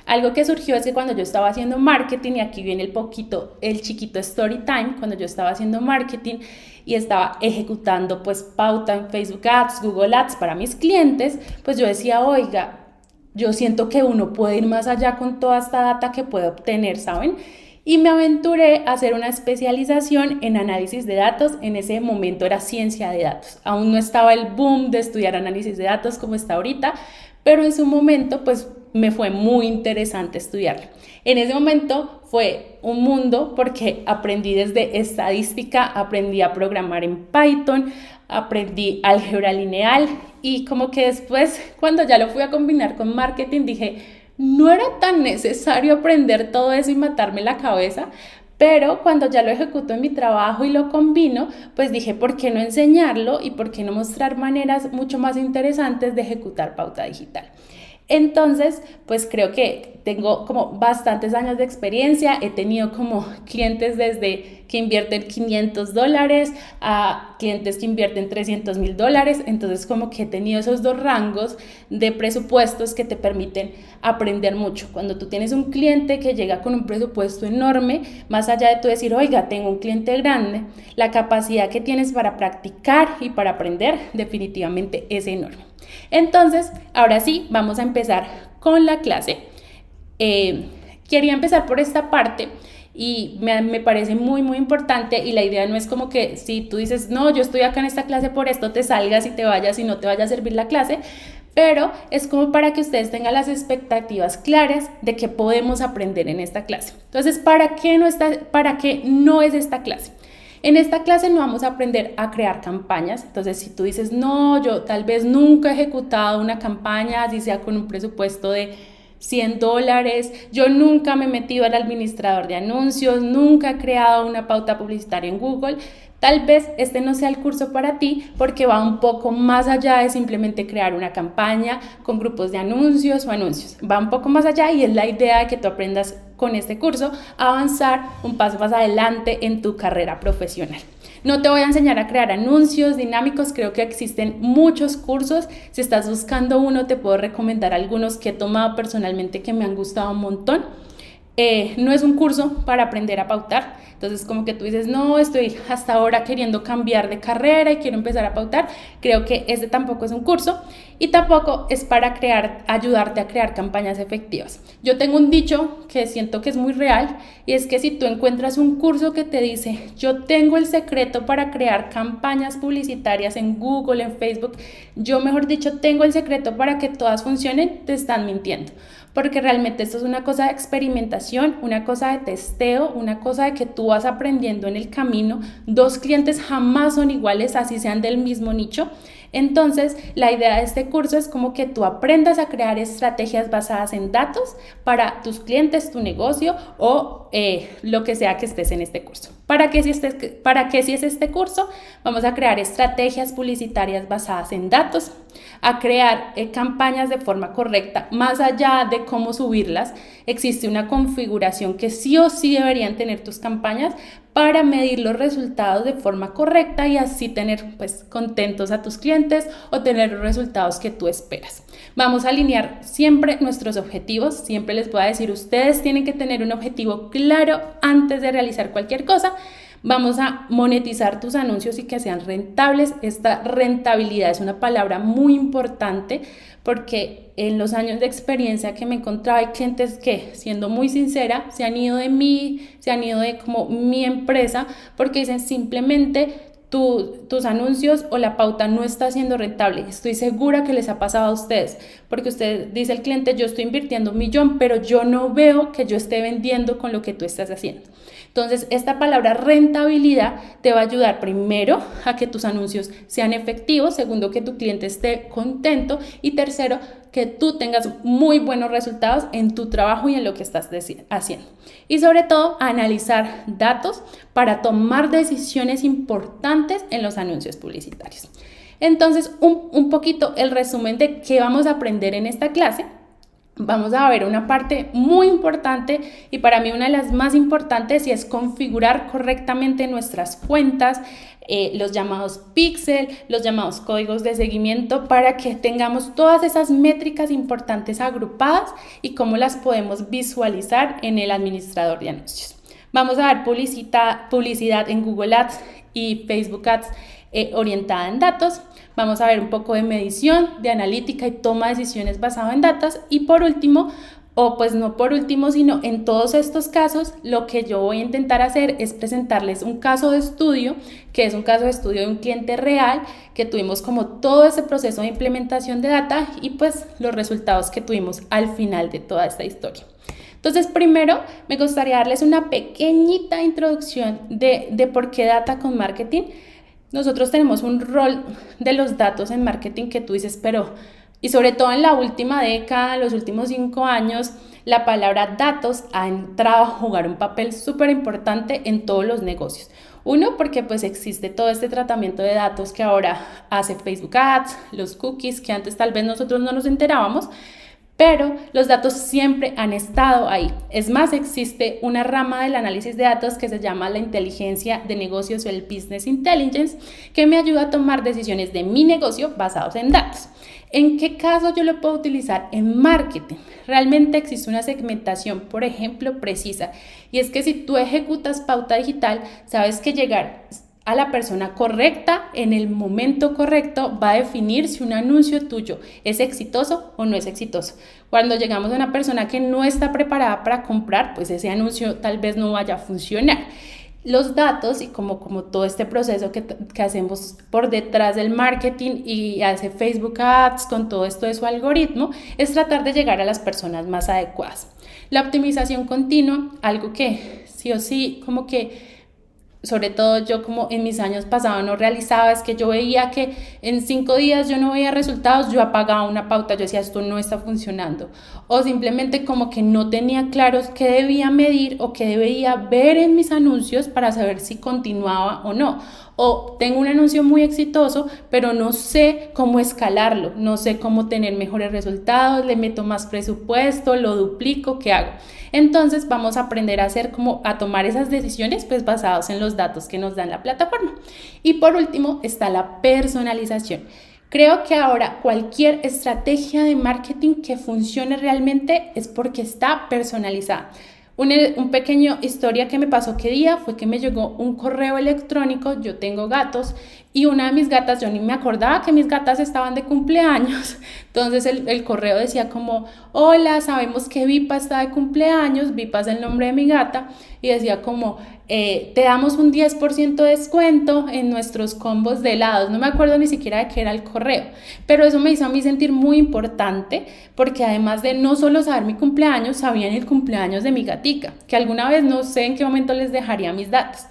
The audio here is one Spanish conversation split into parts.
Algo que surgió es que cuando yo estaba haciendo marketing, y aquí viene el chiquito story time, cuando yo estaba haciendo marketing y estaba ejecutando pues pauta en Facebook Ads, Google Ads para mis clientes, pues yo decía, oiga, yo siento que uno puede ir más allá con toda esta data que puede obtener, ¿saben? Y me aventuré a hacer una especialización en análisis de datos. En ese momento era ciencia de datos. Aún no estaba el boom de estudiar análisis de datos como está ahorita, pero en su momento pues me fue muy interesante estudiarlo. En ese momento fue un mundo porque aprendí desde estadística, aprendí a programar en Python, aprendí álgebra lineal y como que después cuando ya lo fui a combinar con marketing dije, no era tan necesario aprender todo eso y matarme la cabeza, pero cuando ya lo ejecuto en mi trabajo y lo combino, pues dije, ¿por qué no enseñarlo y por qué no mostrar maneras mucho más interesantes de ejecutar pauta digital? Entonces, pues creo que tengo como bastantes años de experiencia, he tenido como clientes desde que invierten $500 a clientes que invierten $300,000, entonces como que he tenido esos dos rangos de presupuestos que te permiten aprender mucho. Cuando tú tienes un cliente que llega con un presupuesto enorme, más allá de tú decir, oiga, tengo un cliente grande, la capacidad que tienes para practicar y para aprender definitivamente es enorme. Entonces, ahora sí, vamos a empezar con la clase. Quería empezar por esta parte y me parece muy, muy importante y la idea no es como que si tú dices, no, yo estoy acá en esta clase por esto, te salgas y te vayas y no te vaya a servir la clase, pero es como para que ustedes tengan las expectativas claras de qué podemos aprender en esta clase. Entonces, ¿para qué no es esta clase? En esta clase no vamos a aprender a crear campañas, entonces si tú dices, no, yo tal vez nunca he ejecutado una campaña, así sea con un presupuesto de $100, yo nunca me he metido al administrador de anuncios, nunca he creado una pauta publicitaria en Google, tal vez este no sea el curso para ti porque va un poco más allá de simplemente crear una campaña con grupos de anuncios o anuncios. Va un poco más allá y es la idea de que tú aprendas con este curso a avanzar un paso más adelante en tu carrera profesional. No te voy a enseñar a crear anuncios dinámicos, creo que existen muchos cursos. Si estás buscando uno, te puedo recomendar algunos que he tomado personalmente que me han gustado un montón. No es un curso para aprender a pautar, entonces como que tú dices, no, estoy hasta ahora queriendo cambiar de carrera y quiero empezar a pautar, creo que este tampoco es un curso y tampoco es para ayudarte a crear campañas efectivas. Yo tengo un dicho que siento que es muy real y es que si tú encuentras un curso que te dice, yo tengo el secreto para crear campañas publicitarias en Google, en Facebook, yo mejor dicho, tengo el secreto para que todas funcionen, te están mintiendo. Porque realmente esto es una cosa de experimentación, una cosa de testeo, una cosa de que tú vas aprendiendo en el camino. Dos clientes jamás son iguales, así sean del mismo nicho. Entonces, la idea de este curso es como que tú aprendas a crear estrategias basadas en datos para tus clientes, tu negocio o lo que sea que estés en este curso. ¿Para qué si es este curso? Vamos a crear estrategias publicitarias basadas en datos, a crear campañas de forma correcta, más allá de cómo subirlas. Existe una configuración que sí o sí deberían tener tus campañas para medir los resultados de forma correcta y así tener pues contentos a tus clientes o tener los resultados que tú esperas. Vamos a alinear siempre nuestros objetivos, siempre les voy a decir, ustedes tienen que tener un objetivo claro antes de realizar cualquier cosa. Vamos a monetizar tus anuncios y que sean rentables. Esta rentabilidad es una palabra muy importante porque en los años de experiencia que me encontraba hay clientes que, siendo muy sincera, se han ido de mí, se han ido de como mi empresa porque dicen simplemente tus anuncios o la pauta no está siendo rentable. Estoy segura que les ha pasado a ustedes, porque usted dice al cliente, yo estoy invirtiendo 1,000,000, pero yo no veo que yo esté vendiendo con lo que tú estás haciendo. Entonces, esta palabra rentabilidad te va a ayudar primero a que tus anuncios sean efectivos, segundo, que tu cliente esté contento y tercero, que tú tengas muy buenos resultados en tu trabajo y en lo que estás haciendo. Y sobre todo, analizar datos para tomar decisiones importantes en los anuncios publicitarios. Entonces, un poquito el resumen de qué vamos a aprender en esta clase. vamos a ver una parte muy importante y para mí una de las más importantes, y es configurar correctamente nuestras cuentas, los llamados píxel, los llamados códigos de seguimiento, para que tengamos todas esas métricas importantes agrupadas y cómo las podemos visualizar en el administrador de anuncios. Vamos a ver publicidad en Google Ads y Facebook Ads orientada en datos. Vamos a ver un poco de medición, de analítica y toma de decisiones basado en datos. Y por último, o pues no por último, sino en todos estos casos, lo que yo voy a intentar hacer es presentarles un caso de estudio, que es un caso de estudio de un cliente real, que tuvimos como todo ese proceso de implementación de data y pues los resultados que tuvimos al final de toda esta historia. Entonces, primero me gustaría darles una pequeñita introducción de por qué data con marketing. Nosotros tenemos un rol de los datos en marketing que tú dices, pero, y sobre todo en la última década, los últimos 5 años, la palabra datos ha entrado a jugar un papel súper importante en todos los negocios. Uno, porque pues existe todo este tratamiento de datos que ahora hace Facebook Ads, los cookies, que antes tal vez nosotros no nos enterábamos, pero los datos siempre han estado ahí. Es más, existe una rama del análisis de datos que se llama la inteligencia de negocios o el business intelligence, que me ayuda a tomar decisiones de mi negocio basados en datos. ¿En qué caso yo lo puedo utilizar? En marketing. Realmente existe una segmentación, por ejemplo, precisa. Y es que si tú ejecutas pauta digital, sabes que llegar a la persona correcta en el momento correcto va a definir si un anuncio tuyo es exitoso o no es exitoso. Cuando llegamos a una persona que no está preparada para comprar, pues ese anuncio tal vez no vaya a funcionar. Los datos y como todo este proceso que hacemos por detrás del marketing y hace Facebook Ads con todo esto de su algoritmo, es tratar de llegar a las personas más adecuadas. La optimización continua, algo que sí o sí como que sobre todo yo como en mis años pasados no realizaba, es que yo veía que en 5 días yo no veía resultados, yo apagaba una pauta, yo decía esto no está funcionando, o simplemente como que no tenía claros qué debía medir o qué debía ver en mis anuncios para saber si continuaba o no. O tengo un anuncio muy exitoso, pero no sé cómo escalarlo, no sé cómo tener mejores resultados, le meto más presupuesto, lo duplico, ¿qué hago? Entonces vamos a aprender a tomar esas decisiones pues basados en los datos que nos dan la plataforma. Y por último está la personalización. Creo que ahora cualquier estrategia de marketing que funcione realmente es porque está personalizada. Un pequeño historia que me pasó que día fue que me llegó un correo electrónico. Yo tengo gatos y una de mis gatas, yo ni me acordaba que mis gatas estaban de cumpleaños. Entonces el correo decía como, hola, sabemos que Vipa está de cumpleaños, Vipa es el nombre de mi gata, y decía como, te damos un 10% de descuento en nuestros combos de helados. No me acuerdo ni siquiera de qué era el correo, pero eso me hizo a mí sentir muy importante, porque además de no solo saber mi cumpleaños, sabían el cumpleaños de mi gatica, que alguna vez no sé en qué momento les dejaría mis datos.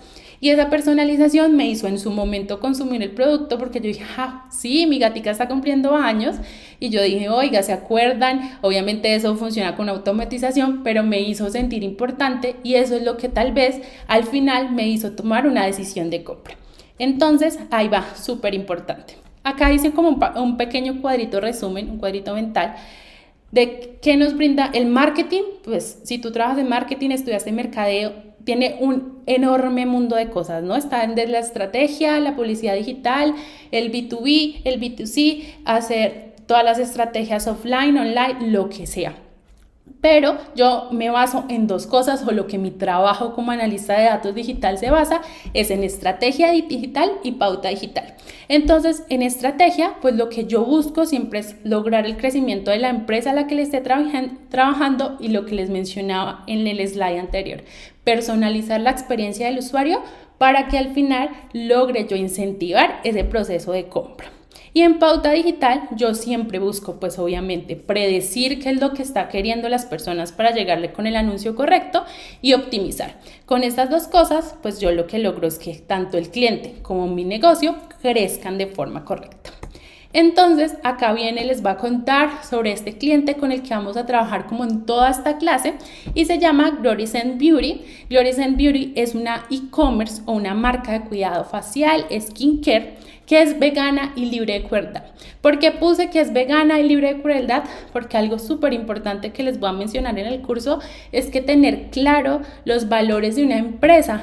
Y esa personalización me hizo en su momento consumir el producto, porque yo dije, sí, mi gatica está cumpliendo años. Y yo dije, oiga, ¿se acuerdan? Obviamente eso funciona con automatización, pero me hizo sentir importante y eso es lo que tal vez al final me hizo tomar una decisión de compra. Entonces, ahí va, súper importante. Acá hice como un pequeño cuadrito resumen, un cuadrito mental de qué nos brinda el marketing. Pues si tú trabajas en marketing, estudiaste mercadeo, tiene un enorme mundo de cosas, ¿no? Está desde la estrategia, la publicidad digital, el B2B, el B2C, hacer todas las estrategias offline, online, lo que sea. Pero yo me baso en 2 cosas, o lo que mi trabajo como analista de datos digital se basa es en estrategia digital y pauta digital. Entonces, en estrategia, pues lo que yo busco siempre es lograr el crecimiento de la empresa a la que le esté trabajando, y lo que les mencionaba en el slide anterior, personalizar la experiencia del usuario para que al final logre yo incentivar ese proceso de compra. Y en pauta digital yo siempre busco, pues obviamente, predecir qué es lo que está queriendo las personas para llegarle con el anuncio correcto y optimizar. Con estas 2 cosas, pues yo lo que logro es que tanto el cliente como mi negocio crezcan de forma correcta. Entonces, acá viene, les va a contar sobre este cliente con el que vamos a trabajar como en toda esta clase, y se llama Glory Scent Beauty. Glory Scent Beauty es una e-commerce o una marca de cuidado facial, skincare, que es vegana y libre de crueldad. ¿Por qué puse que es vegana y libre de crueldad? Porque algo súper importante que les voy a mencionar en el curso es que tener claro los valores de una empresa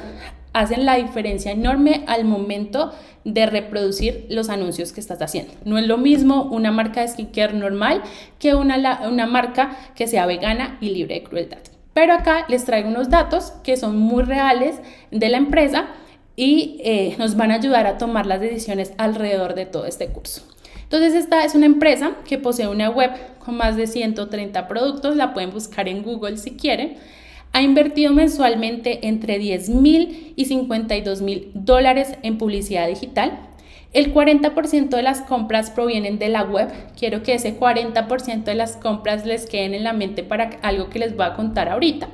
hacen la diferencia enorme al momento de reproducir los anuncios que estás haciendo. No es lo mismo una marca de skincare normal que una marca que sea vegana y libre de crueldad. Pero acá les traigo unos datos que son muy reales de la empresa y nos van a ayudar a tomar las decisiones alrededor de todo este curso. Entonces esta es una empresa que posee una web con más de 130 productos, la pueden buscar en Google si quieren. Ha invertido mensualmente entre $10,000 y $52,000 en publicidad digital. El 40% de las compras provienen de la web. Quiero que ese 40% de las compras les queden en la mente para algo que les voy a contar ahorita.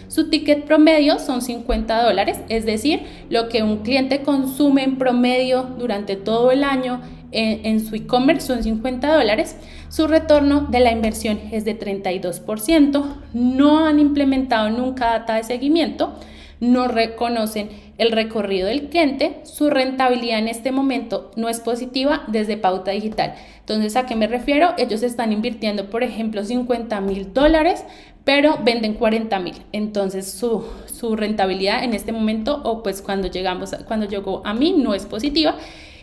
Su ticket promedio son $50, es decir, lo que un cliente consume en promedio durante todo el año en su e-commerce son $50. Su retorno de la inversión es de 32%. No han implementado nunca data de seguimiento. No reconocen el recorrido del cliente. Su rentabilidad en este momento no es positiva desde Pauta Digital. Entonces, ¿a qué me refiero? Ellos están invirtiendo, por ejemplo, $50,000, pero venden 40,000. Entonces, su rentabilidad en este momento, o pues cuando llegó a mí, no es positiva.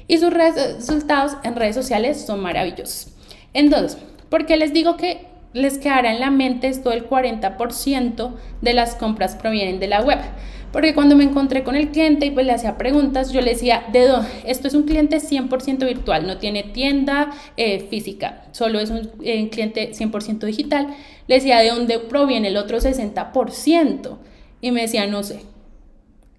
Y sus resultados en redes sociales son maravillosos. Entonces, ¿por qué les digo que les quedará en la mente esto del 40% de las compras provienen de la web? Porque cuando me encontré con el cliente y pues le hacía preguntas, yo le decía, esto es un cliente 100% virtual, no tiene tienda física, solo es un cliente 100% digital. Le decía, ¿de dónde proviene el otro 60%? Y me decía, no sé.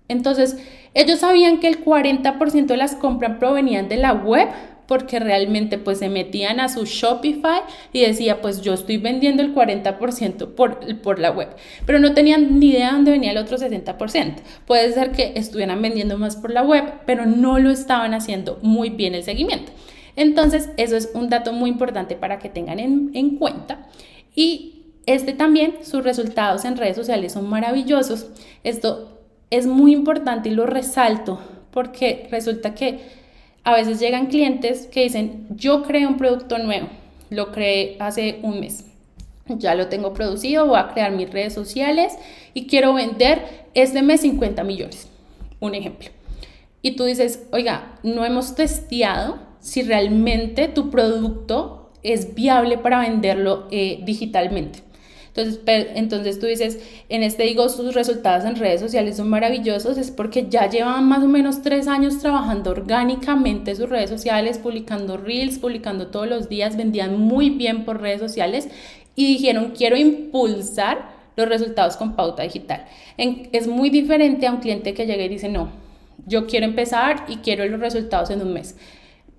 Entonces, ellos sabían que el 40% de las compras provenían de la web, porque realmente pues se metían a su Shopify y decía, pues yo estoy vendiendo el 40% por la web, pero no tenían ni idea de dónde venía el otro 60%. Puede ser que estuvieran vendiendo más por la web, pero no lo estaban haciendo muy bien el seguimiento. Entonces, eso es un dato muy importante para que tengan en cuenta. Y también, sus resultados en redes sociales son maravillosos. Esto es muy importante y lo resalto porque resulta que a veces llegan clientes que dicen, yo creé un producto nuevo, lo creé hace un mes, ya lo tengo producido, voy a crear mis redes sociales y quiero vender este mes 50 millones, un ejemplo. Y tú dices, oiga, no hemos testeado si realmente tu producto es viable para venderlo digitalmente. Entonces tú dices, sus resultados en redes sociales son maravillosos, es porque ya llevan más o menos 3 años trabajando orgánicamente sus redes sociales, publicando reels, publicando todos los días, vendían muy bien por redes sociales y dijeron, quiero impulsar los resultados con Pauta Digital. Es muy diferente a un cliente que llega y dice, no, yo quiero empezar y quiero los resultados en un mes.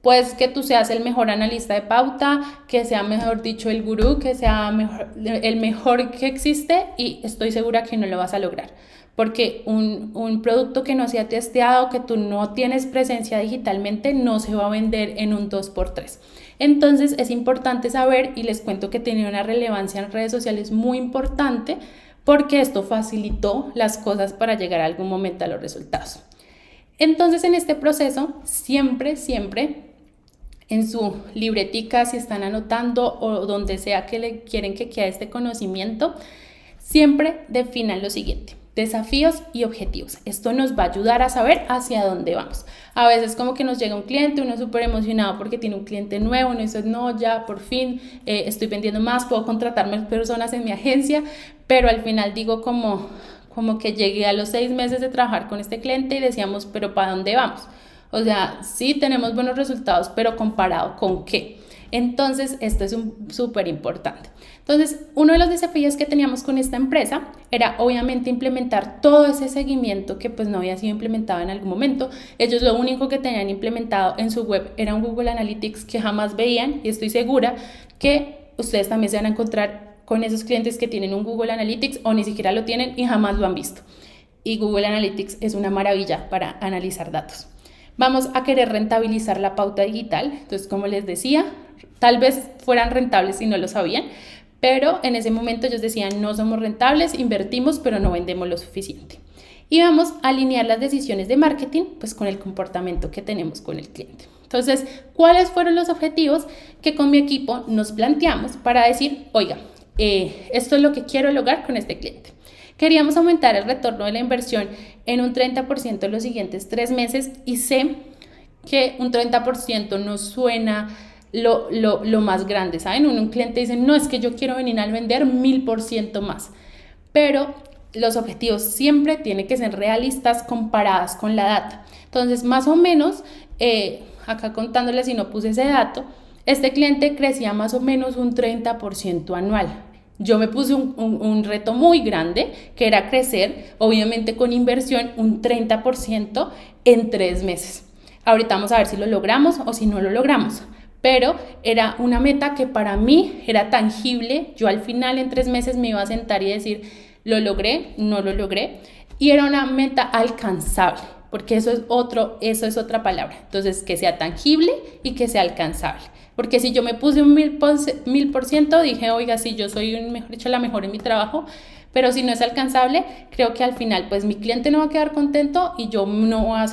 Pues que tú seas el mejor analista de pauta, que sea mejor dicho el gurú, que sea el mejor que existe, y estoy segura que no lo vas a lograr. Porque un producto que no se ha testeado, que tú no tienes presencia digitalmente, no se va a vender en un 2x3. Entonces es importante saber, y les cuento que tiene una relevancia en redes sociales muy importante, porque esto facilitó las cosas para llegar a algún momento a los resultados. Entonces en este proceso, siempre en su libretica, si están anotando o donde sea que le quieren que quede este conocimiento, siempre definan lo siguiente: desafíos y objetivos. Esto nos va a ayudar a saber hacia dónde vamos. A veces como que nos llega un cliente, uno es súper emocionado porque tiene un cliente nuevo, uno dice, no, ya por fin estoy vendiendo más, puedo contratar más personas en mi agencia, pero al final digo como que llegué a los 6 meses de trabajar con este cliente y decíamos, pero ¿para dónde vamos? O sea, sí tenemos buenos resultados, pero ¿comparado con qué? Entonces, esto es súper importante. Entonces, uno de los desafíos que teníamos con esta empresa era obviamente implementar todo ese seguimiento que pues no había sido implementado en algún momento. Ellos lo único que tenían implementado en su web era un Google Analytics que jamás veían, y estoy segura que ustedes también se van a encontrar con esos clientes que tienen un Google Analytics o ni siquiera lo tienen y jamás lo han visto. Y Google Analytics es una maravilla para analizar datos. Vamos a querer rentabilizar la pauta digital. Entonces, como les decía, tal vez fueran rentables si no lo sabían, pero en ese momento ellos decían, no somos rentables, invertimos, pero no vendemos lo suficiente. Y vamos a alinear las decisiones de marketing pues con el comportamiento que tenemos con el cliente. Entonces, ¿cuáles fueron los objetivos que con mi equipo nos planteamos para decir, oiga, esto es lo que quiero lograr con este cliente? Queríamos aumentar el retorno de la inversión en un 30% en los siguientes 3 meses y sé que un 30% no suena lo más grande, ¿saben? Un cliente dice, no, es que yo quiero venir a vender 1000% más, pero los objetivos siempre tienen que ser realistas comparadas con la data. Entonces, más o menos, acá contándoles, si no puse ese dato, este cliente crecía más o menos un 30% anual. Yo me puse un reto muy grande, que era crecer, obviamente con inversión, un 30% en 3 meses. Ahorita vamos a ver si lo logramos o si no lo logramos, pero era una meta que para mí era tangible. Yo al final en 3 meses me iba a sentar y decir, lo logré, no lo logré, y era una meta alcanzable, porque eso es otra palabra. Entonces, que sea tangible y que sea alcanzable. Porque si yo me puse un 1000%, dije, oiga, sí, yo soy la mejor en mi trabajo, pero si no es alcanzable, creo que al final, pues mi cliente no va a quedar contento y yo no voy a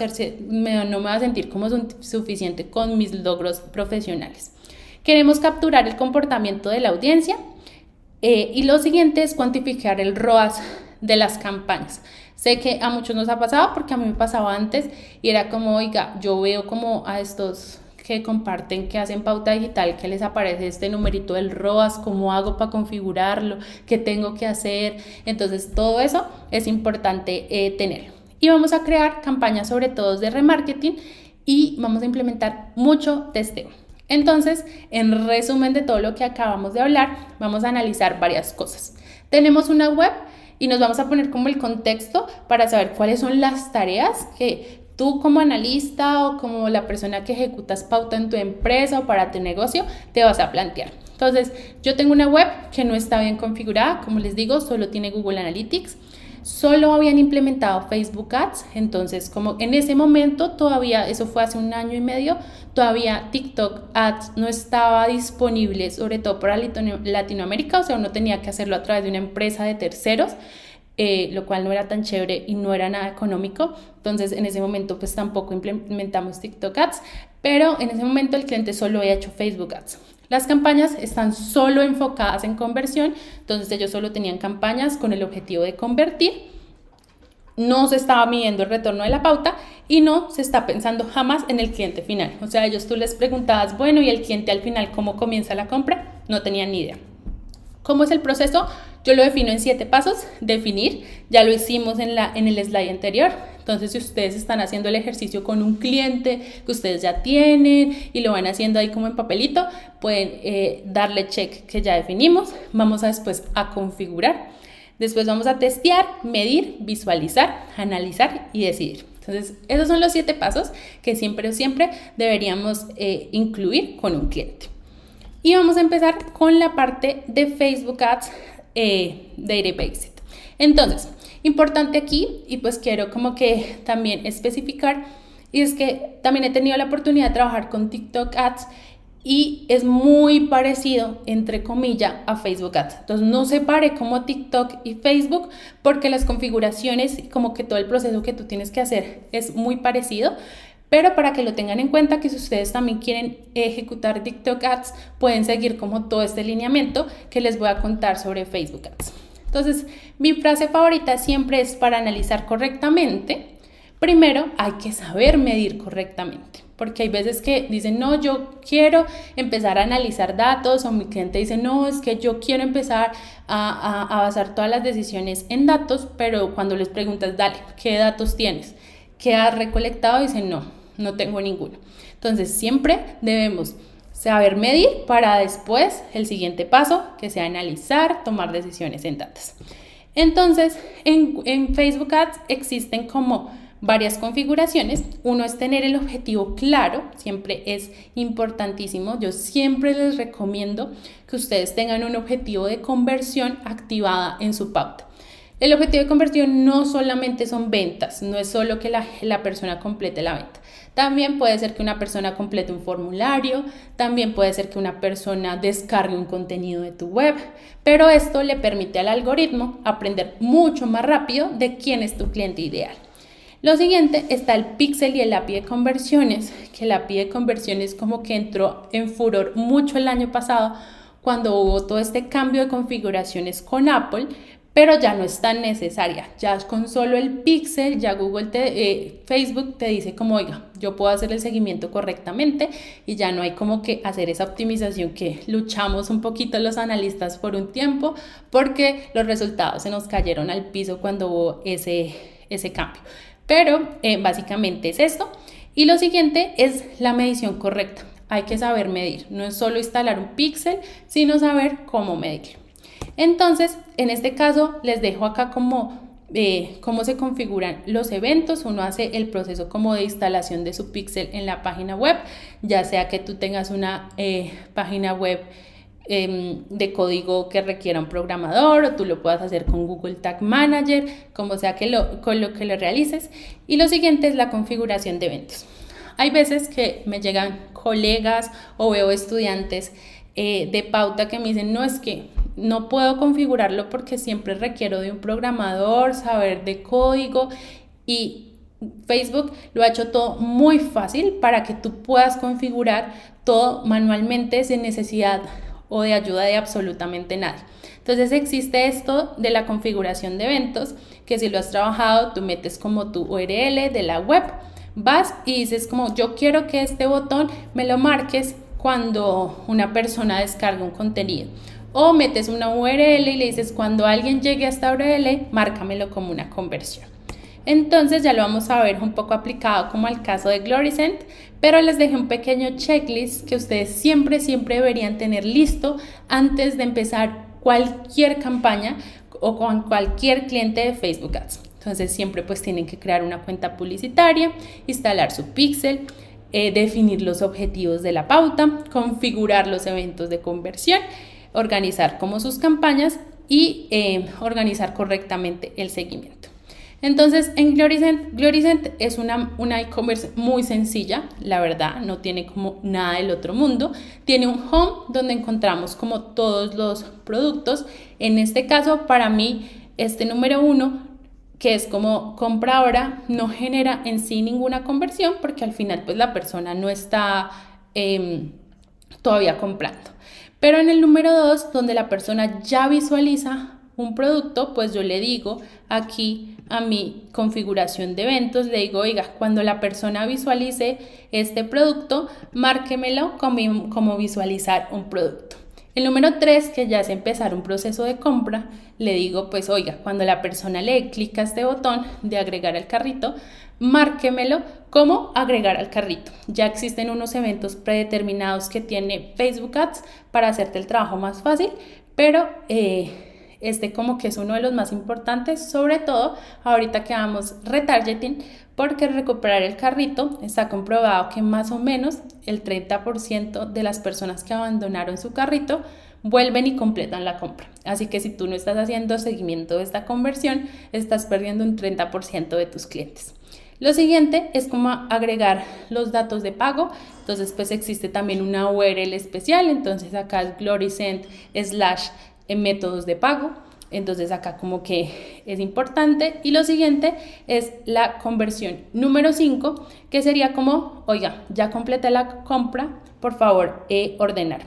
sentir como suficiente con mis logros profesionales. Queremos capturar el comportamiento de la audiencia y lo siguiente es cuantificar el ROAS de las campañas. Sé que a muchos nos ha pasado porque a mí me pasaba antes y era como, oiga, yo veo como a estos que comparten, que hacen pauta digital, que les aparece este numerito del ROAS, cómo hago para configurarlo, qué tengo que hacer. Entonces todo eso es importante tenerlo. Y vamos a crear campañas sobre todo de remarketing y vamos a implementar mucho testeo. Entonces, en resumen de todo lo que acabamos de hablar, vamos a analizar varias cosas. Tenemos una web y nos vamos a poner como el contexto para saber cuáles son las tareas que tú como analista o como la persona que ejecutas pauta en tu empresa o para tu negocio te vas a plantear. Entonces, yo tengo una web que no está bien configurada, como les digo, solo tiene Google Analytics. Solo habían implementado Facebook Ads, entonces como en ese momento todavía, eso fue hace 1 año y medio, todavía TikTok Ads no estaba disponible, sobre todo para Latinoamérica, o sea, uno tenía que hacerlo a través de una empresa de terceros, lo cual no era tan chévere y no era nada económico. Entonces en ese momento pues tampoco implementamos TikTok Ads, pero en ese momento el cliente solo había hecho Facebook Ads. Las campañas están solo enfocadas en conversión, entonces ellos solo tenían campañas con el objetivo de convertir. No se estaba midiendo el retorno de la pauta y no se está pensando jamás en el cliente final. O sea, tú les preguntabas, bueno, ¿y el cliente al final cómo comienza la compra? No tenían ni idea. ¿Cómo es el proceso? Yo lo defino en 7 pasos. Definir, ya lo hicimos en el slide anterior. Entonces, si ustedes están haciendo el ejercicio con un cliente que ustedes ya tienen y lo van haciendo ahí como en papelito, pueden darle check que ya definimos. Vamos después a configurar. Después vamos a testear, medir, visualizar, analizar y decidir. Entonces, esos son los 7 pasos que siempre deberíamos incluir con un cliente. Y vamos a empezar con la parte de Facebook Ads Database. Entonces, importante aquí, y pues quiero como que también especificar, y es que también he tenido la oportunidad de trabajar con TikTok Ads y es muy parecido, entre comillas, a Facebook Ads. Entonces no separe como TikTok y Facebook porque las configuraciones, como que todo el proceso que tú tienes que hacer es muy parecido. Pero para que lo tengan en cuenta, que si ustedes también quieren ejecutar TikTok Ads, pueden seguir como todo este lineamiento que les voy a contar sobre Facebook Ads. Entonces, mi frase favorita siempre es para analizar correctamente. Primero, hay que saber medir correctamente, porque hay veces que dicen, no, yo quiero empezar a analizar datos, o mi cliente dice, no, es que yo quiero empezar a basar todas las decisiones en datos, pero cuando les preguntas, dale, ¿qué datos tienes? ¿Qué has recolectado? Dicen, no tengo ninguno. Entonces, siempre debemos saber medir para después el siguiente paso, que sea analizar, tomar decisiones en datos. Entonces, en Facebook Ads existen como varias configuraciones. Uno es tener el objetivo claro, siempre es importantísimo. Yo siempre les recomiendo que ustedes tengan un objetivo de conversión activada en su pauta. El objetivo de conversión no solamente son ventas, no es solo que la persona complete la venta. También puede ser que una persona complete un formulario, también puede ser que una persona descargue un contenido de tu web, pero esto le permite al algoritmo aprender mucho más rápido de quién es tu cliente ideal. Lo siguiente está el pixel y el API de conversiones, que el API de conversiones como que entró en furor mucho el año pasado cuando hubo todo este cambio de configuraciones con Apple, pero ya no es tan necesaria. Ya con solo el pixel, ya Facebook te dice como, oiga, yo puedo hacer el seguimiento correctamente y ya no hay como que hacer esa optimización que luchamos un poquito los analistas por un tiempo porque los resultados se nos cayeron al piso cuando hubo ese cambio. Pero básicamente es esto. Y lo siguiente es la medición correcta. Hay que saber medir. No es solo instalar un píxel, sino saber cómo medirlo. Entonces, en este caso, les dejo acá como cómo se configuran los eventos. Uno hace el proceso como de instalación de su píxel en la página web, ya sea que tú tengas una página web de código que requiera un programador o tú lo puedas hacer con Google Tag Manager, como sea con lo que lo realices. Y lo siguiente es la configuración de eventos. Hay veces que me llegan colegas o veo estudiantes de pauta que me dicen, no, es que no puedo configurarlo porque siempre requiero de un programador, saber de código, y Facebook lo ha hecho todo muy fácil para que tú puedas configurar todo manualmente sin necesidad o de ayuda de absolutamente nadie. Entonces existe esto de la configuración de eventos, que si lo has trabajado, tú metes como tu URL de la web, vas y dices como, yo quiero que este botón me lo marques cuando una persona descarga un contenido. O metes una URL y le dices, cuando alguien llegue a esta URL, márcamelo como una conversión. Entonces ya lo vamos a ver un poco aplicado como al caso de Gloricent, pero les dejé un pequeño checklist que ustedes siempre deberían tener listo antes de empezar cualquier campaña o con cualquier cliente de Facebook Ads. Entonces siempre pues tienen que crear una cuenta publicitaria, instalar su pixel, definir los objetivos de la pauta, configurar los eventos de conversión, organizar como sus campañas y organizar correctamente el seguimiento. Entonces en Gloricent es una e-commerce muy sencilla, la verdad, no tiene como nada del otro mundo. Tiene un home donde encontramos como todos los productos. En este caso, para mí, este número 1, que es como compra ahora, no genera en sí ninguna conversión porque al final pues la persona no está todavía comprando. Pero en el número 2, donde la persona ya visualiza un producto, pues yo le digo aquí a mi configuración de eventos, le digo, oiga, cuando la persona visualice este producto, márquemelo como visualizar un producto. El número 3, que ya es empezar un proceso de compra, le digo, pues oiga, cuando la persona le dé clic a este botón de agregar al carrito, márquemelo como agregar al carrito. Ya existen unos eventos predeterminados que tiene Facebook Ads para hacerte el trabajo más fácil, pero este como que es uno de los más importantes, sobre todo ahorita que vamos retargeting, porque recuperar el carrito está comprobado que más o menos el 30% de las personas que abandonaron su carrito vuelven y completan la compra. Así que si tú no estás haciendo seguimiento de esta conversión, estás perdiendo un 30% de tus clientes. Lo siguiente es como agregar los datos de pago. Entonces pues existe también una URL especial, entonces acá es Gloricent / métodos de pago. Entonces acá como que es importante. Y lo siguiente es la conversión número 5, que sería como, oiga, ya completé la compra, por favor ordenar.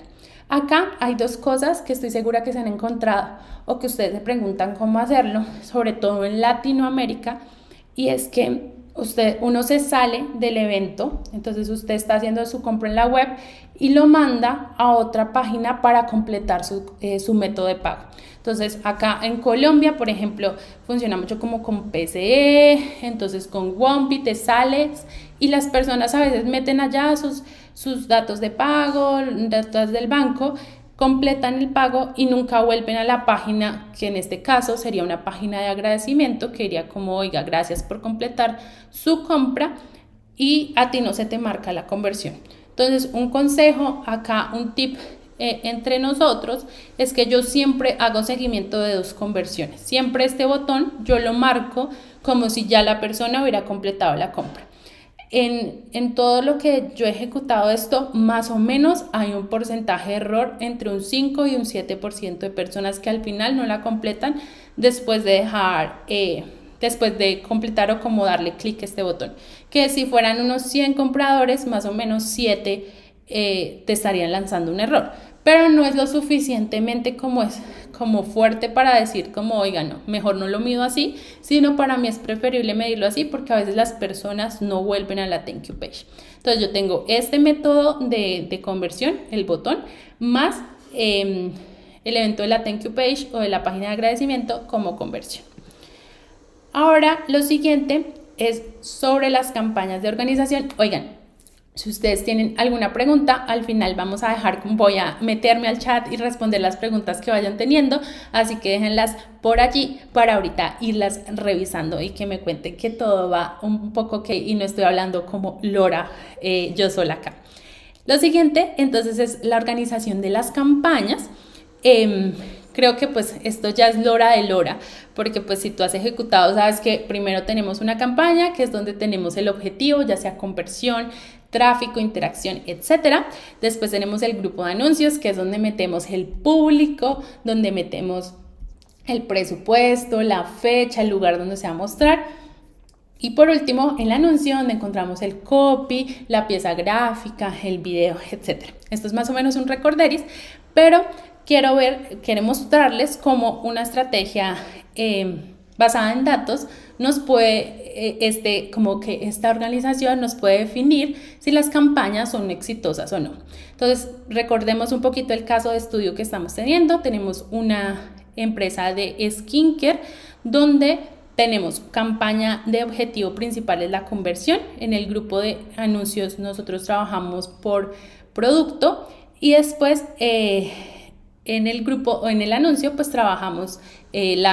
Acá hay dos cosas que estoy segura que se han encontrado o que ustedes se preguntan cómo hacerlo, sobre todo en Latinoamérica, y es que uno se sale del evento, entonces usted está haciendo su compra en la web y lo manda a otra página para completar su método de pago. Entonces acá en Colombia, por ejemplo, funciona mucho como con PCE, entonces con Wombi te sales y las personas a veces meten allá sus datos de pago, datos del banco, completan el pago y nunca vuelven a la página, que en este caso sería una página de agradecimiento que diría como, oiga, gracias por completar su compra y a ti no se te marca la conversión. Entonces un consejo acá, un tip entre nosotros es que yo siempre hago seguimiento de 2 conversiones. Siempre este botón yo lo marco como si ya la persona hubiera completado la compra. En todo lo que yo he ejecutado esto, más o menos hay un porcentaje de error entre un 5 y un 7% de personas que al final no la completan después de dejar después de completar o como darle clic a este botón. Que si fueran unos 100 compradores, más o menos 7 te estarían lanzando un error. Pero no es lo suficientemente como fuerte para decir como, oiga, no, mejor no lo mido así, sino para mí es preferible medirlo así porque a veces las personas no vuelven a la thank you page. Entonces yo tengo este método de conversión, el botón, más el evento de la thank you page o de la página de agradecimiento como conversión. Ahora lo siguiente es sobre las campañas de organización. Oigan, si ustedes tienen alguna pregunta, al final voy a meterme al chat y responder las preguntas que vayan teniendo, así que déjenlas por allí para ahorita irlas revisando y que me cuenten que todo va un poco ok y no estoy hablando como lora yo sola acá. Lo siguiente entonces es la organización de las campañas. Creo que pues esto ya es lora de lora, porque pues si tú has ejecutado, sabes que primero tenemos una campaña, que es donde tenemos el objetivo, ya sea conversión, tráfico, interacción, etcétera. Después tenemos el grupo de anuncios, que es donde metemos el público, donde metemos el presupuesto, la fecha, el lugar donde se va a mostrar. Y por último, el anuncio, donde encontramos el copy, la pieza gráfica, el video, etcétera. Esto es más o menos un recorderis, pero quiero mostrarles cómo una estrategia basada en datos nos puede, como que esta organización nos puede definir si las campañas son exitosas o no. Entonces, recordemos un poquito el caso de estudio que estamos teniendo. Tenemos una empresa de skincare donde tenemos campaña de objetivo principal es la conversión. En el grupo de anuncios nosotros trabajamos por producto y después en el grupo o en el anuncio pues trabajamos el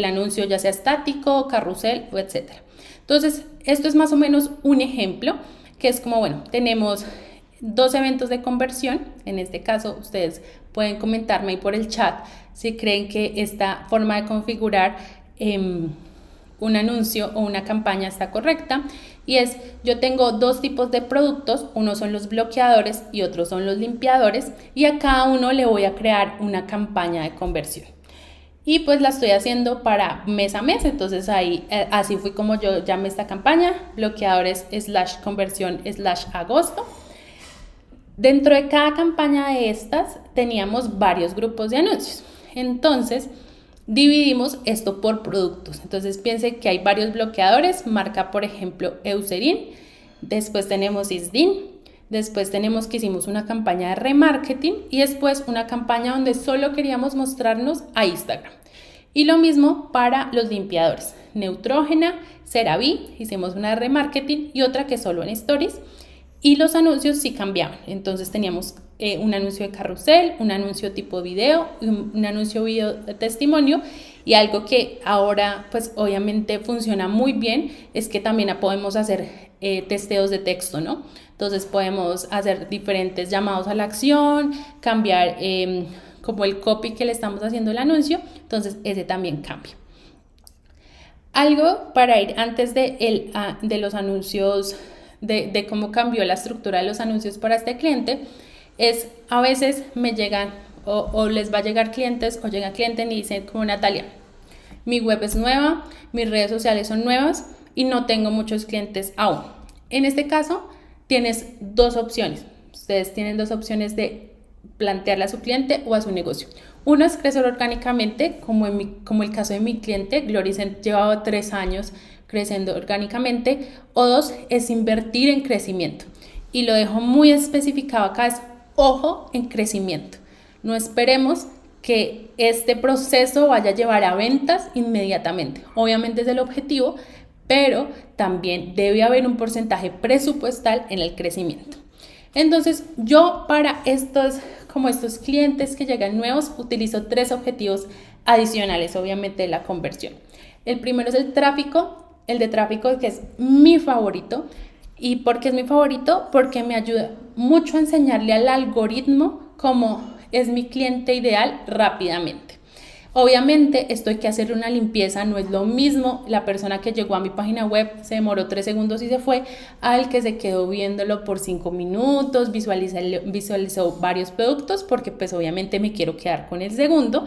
anuncio ya sea estático, carrusel o etcétera. Entonces esto es más o menos un ejemplo que es como, bueno, tenemos 2 eventos de conversión. En este caso ustedes pueden comentarme ahí por el chat si creen que esta forma de configurar un anuncio o una campaña está correcta. Y yo tengo 2 tipos de productos, uno son los bloqueadores y otros son los limpiadores, y a cada uno le voy a crear una campaña de conversión. Y pues la estoy haciendo para mes a mes, entonces ahí así fue como yo llamé esta campaña, bloqueadores /conversión /agosto. Dentro de cada campaña de estas teníamos varios grupos de anuncios, entonces dividimos esto por productos. Entonces piensen que hay varios bloqueadores, marca por ejemplo Eucerin, después tenemos Isdin, después tenemos que hicimos una campaña de remarketing y después una campaña donde solo queríamos mostrarnos a Instagram. Y lo mismo para los limpiadores, Neutrógena, CeraVe, hicimos una de remarketing y otra que solo en stories. Y los anuncios sí cambiaban, entonces teníamos un anuncio de carrusel, un anuncio tipo video, un anuncio video de testimonio, y algo que ahora pues obviamente funciona muy bien es que también podemos hacer testeos de texto, ¿no? Entonces podemos hacer diferentes llamados a la acción, cambiar como el copy que le estamos haciendo el anuncio, entonces ese también cambia. Algo para ir antes de los anuncios, de cómo cambió la estructura de los anuncios para este cliente, es a veces me llegan o les va a llegar clientes o llega cliente y dicen como Natalia, mi web es nueva, mis redes sociales son nuevas y no tengo muchos clientes aún. En este caso tienes 2 opciones, ustedes tienen 2 opciones de plantearle a su cliente o a su negocio. Uno es crecer orgánicamente, como el caso de mi cliente, Gloricent llevaba 3 años creciendo orgánicamente, o 2 es invertir en crecimiento. Y lo dejo muy especificado acá, es ojo en crecimiento. No esperemos que este proceso vaya a llevar a ventas inmediatamente. Obviamente es el objetivo, pero también debe haber un porcentaje presupuestal en el crecimiento. Entonces yo para estos clientes que llegan nuevos utilizo 3 objetivos adicionales, obviamente de la conversión. El primero es el tráfico. El de tráfico, que es mi favorito. ¿Y por qué es mi favorito? Porque me ayuda mucho a enseñarle al algoritmo cómo es mi cliente ideal rápidamente. Obviamente esto hay que hacer una limpieza, no es lo mismo la persona que llegó a mi página web, se demoró 3 segundos y se fue, al que se quedó viéndolo por 5 minutos, visualizó varios productos, porque pues obviamente me quiero quedar con el segundo,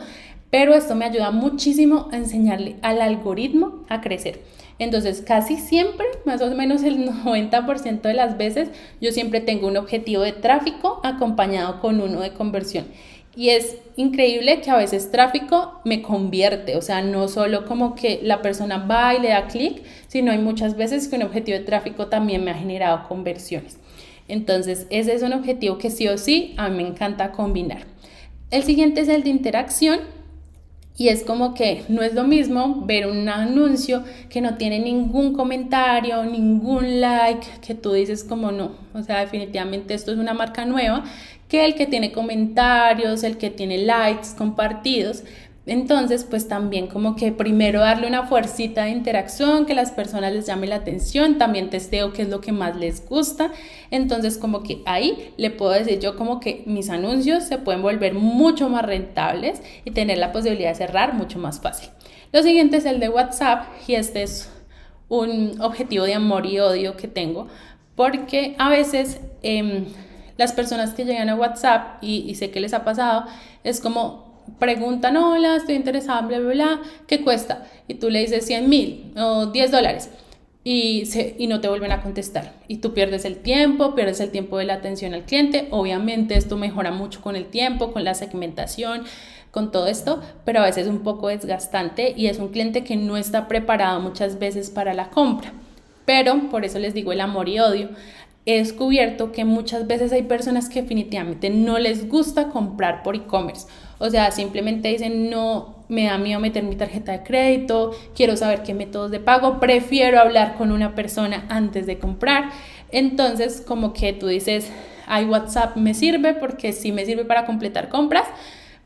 pero esto me ayuda muchísimo a enseñarle al algoritmo a crecer. Entonces, casi siempre, más o menos el 90% de las veces, yo siempre tengo un objetivo de tráfico acompañado con uno de conversión. Y es increíble que a veces tráfico me convierte, o sea, no solo como que la persona va y le da clic, sino hay muchas veces que un objetivo de tráfico también me ha generado conversiones. Entonces, ese es un objetivo que sí o sí a mí me encanta combinar. El siguiente es el de interacción. Y es como que no es lo mismo ver un anuncio que no tiene ningún comentario, ningún like, que tú dices como no, o sea, definitivamente esto es una marca nueva, que el que tiene comentarios, el que tiene likes, compartidos. Entonces, pues también como que primero darle una fuercita de interacción, que las personas les llame la atención, también testeo qué es lo que más les gusta. Entonces, como que ahí le puedo decir yo como que mis anuncios se pueden volver mucho más rentables y tener la posibilidad de cerrar mucho más fácil. Lo siguiente es el de WhatsApp y este es un objetivo de amor y odio que tengo porque a veces las personas que llegan a WhatsApp y sé que les ha pasado, es como preguntan, hola, estoy interesada, bla, bla, bla, ¿qué cuesta? Y tú le dices 100,000 o $10 y no te vuelven a contestar. Y tú pierdes el tiempo de la atención al cliente. Obviamente esto mejora mucho con el tiempo, con la segmentación, con todo esto, pero a veces es un poco desgastante y es un cliente que no está preparado muchas veces para la compra. Pero por eso les digo el amor y odio. He descubierto que muchas veces hay personas que definitivamente no les gusta comprar por e-commerce. O sea, simplemente dicen, no, me da miedo meter mi tarjeta de crédito, quiero saber qué métodos de pago, prefiero hablar con una persona antes de comprar. Entonces, como que tú dices, ay, WhatsApp me sirve porque sí me sirve para completar compras,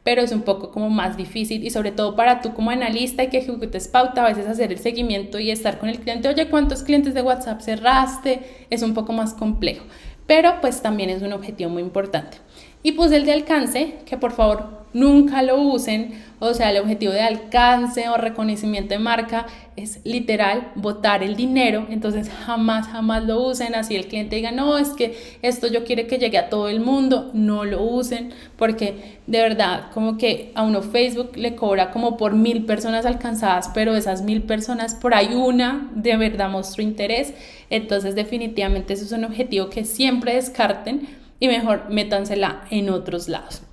pero es un poco como más difícil y sobre todo para tú como analista y que ejecutes pauta, a veces hacer el seguimiento y estar con el cliente, oye, ¿cuántos clientes de WhatsApp cerraste? Es un poco más complejo, pero pues también es un objetivo muy importante. Y pues el de alcance, que por favor nunca lo usen, o sea, el objetivo de alcance o reconocimiento de marca es literal botar el dinero, entonces jamás lo usen, así el cliente diga, no, es que esto yo quiero que llegue a todo el mundo, no lo usen, porque de verdad, como que a uno Facebook le cobra como por 1,000 personas alcanzadas, pero esas 1,000 personas por ahí una de verdad mostró interés, entonces definitivamente eso es un objetivo que siempre descarten y mejor métansela en otros lados.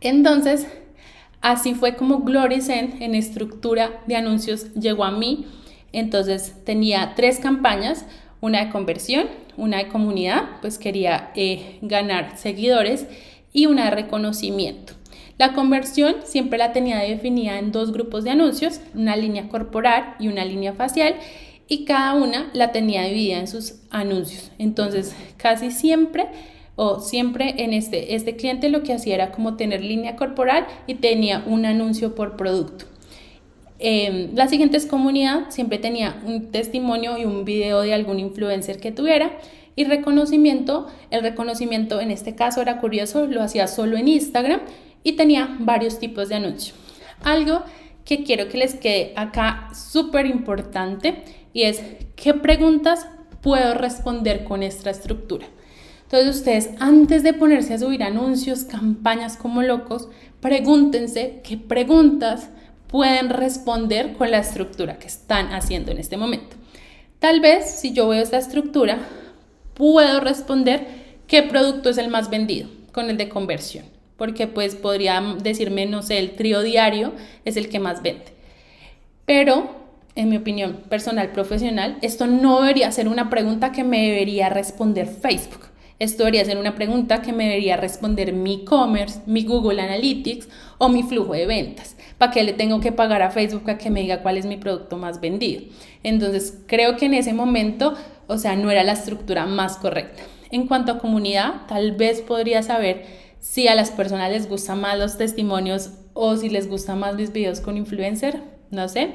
Entonces, así fue como Gloricent en estructura de anuncios llegó a mí. Entonces tenía 3 campañas, una de conversión, una de comunidad, pues quería ganar seguidores, y una de reconocimiento. La conversión siempre la tenía definida en 2 grupos de anuncios, una línea corporal y una línea facial, y cada una la tenía dividida en sus anuncios. Entonces, casi siempre en este cliente lo que hacía era como tener línea corporal y tenía un anuncio por producto. La siguiente es comunidad, siempre tenía un testimonio y un video de algún influencer que tuviera. Y reconocimiento, el reconocimiento en este caso era curioso, lo hacía solo en Instagram y tenía varios tipos de anuncios. Algo que quiero que les quede acá súper importante y es ¿qué preguntas puedo responder con esta estructura? Entonces ustedes antes de ponerse a subir anuncios, campañas como locos, pregúntense qué preguntas pueden responder con la estructura que están haciendo en este momento. Tal vez si yo veo esta estructura, puedo responder qué producto es el más vendido con el de conversión, porque pues podría decirme, no sé, el trío diario es el que más vende. Pero en mi opinión personal, profesional, esto no debería ser una pregunta que me debería responder Facebook. Esto debería ser una pregunta que me debería responder mi e-commerce, mi Google Analytics o mi flujo de ventas. ¿Para qué le tengo que pagar a Facebook a que me diga cuál es mi producto más vendido? Entonces, creo que en ese momento, o sea, no era la estructura más correcta. En cuanto a comunidad, tal vez podría saber si a las personas les gustan más los testimonios o si les gustan más mis videos con influencer, no sé.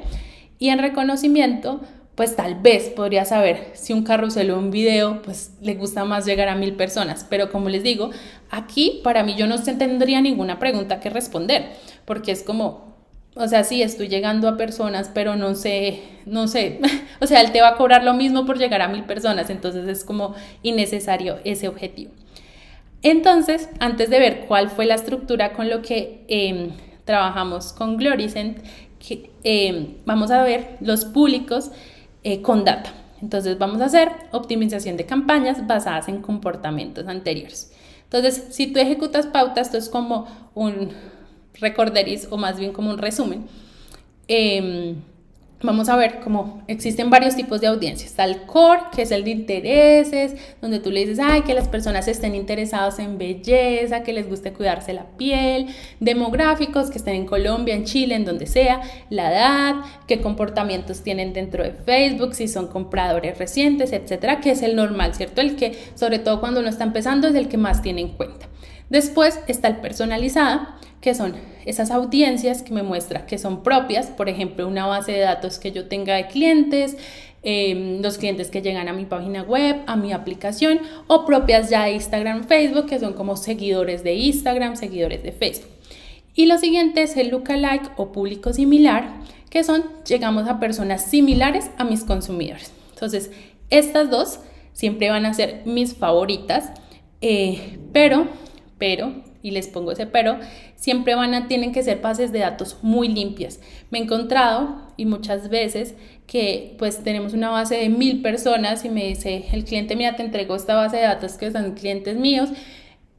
Y en reconocimiento, pues tal vez podría saber si un carrusel o un video, pues le gusta más llegar a 1,000 personas. Pero como les digo, aquí para mí yo no tendría ninguna pregunta que responder, porque es como, o sea, sí, estoy llegando a personas, pero no sé, o sea, él te va a cobrar lo mismo por llegar a 1,000 personas, entonces es como innecesario ese objetivo. Entonces, antes de ver cuál fue la estructura con lo que trabajamos con Gloricent, que vamos a ver los públicos con data. Entonces vamos a hacer optimización de campañas basadas en comportamientos anteriores. Entonces, si tú ejecutas pautas, esto es como un recorderis o más bien como un resumen. Vamos a ver cómo existen varios tipos de audiencias. Está el core, que es el de intereses, donde tú le dices, ay, que las personas estén interesadas en belleza, que les guste cuidarse la piel. Demográficos, que estén en Colombia, en Chile, en donde sea. La edad, qué comportamientos tienen dentro de Facebook, si son compradores recientes, etcétera, que es el normal, ¿cierto? El que, sobre todo cuando uno está empezando, es el que más tiene en cuenta. Después está el personalizado, que son esas audiencias que me muestra que son propias, por ejemplo, una base de datos que yo tenga de clientes, los clientes que llegan a mi página web, a mi aplicación, o propias ya de Instagram, Facebook, que son como seguidores de Instagram, seguidores de Facebook. Y lo siguiente es el lookalike o público similar, que son, llegamos a personas similares a mis consumidores. Entonces, estas dos siempre van a ser mis favoritas, pero, y les pongo ese pero, siempre tienen que ser bases de datos muy limpias. Me he encontrado, y muchas veces, que pues tenemos una base de 1000 personas y me dice el cliente, mira, te entrego esta base de datos que son clientes míos,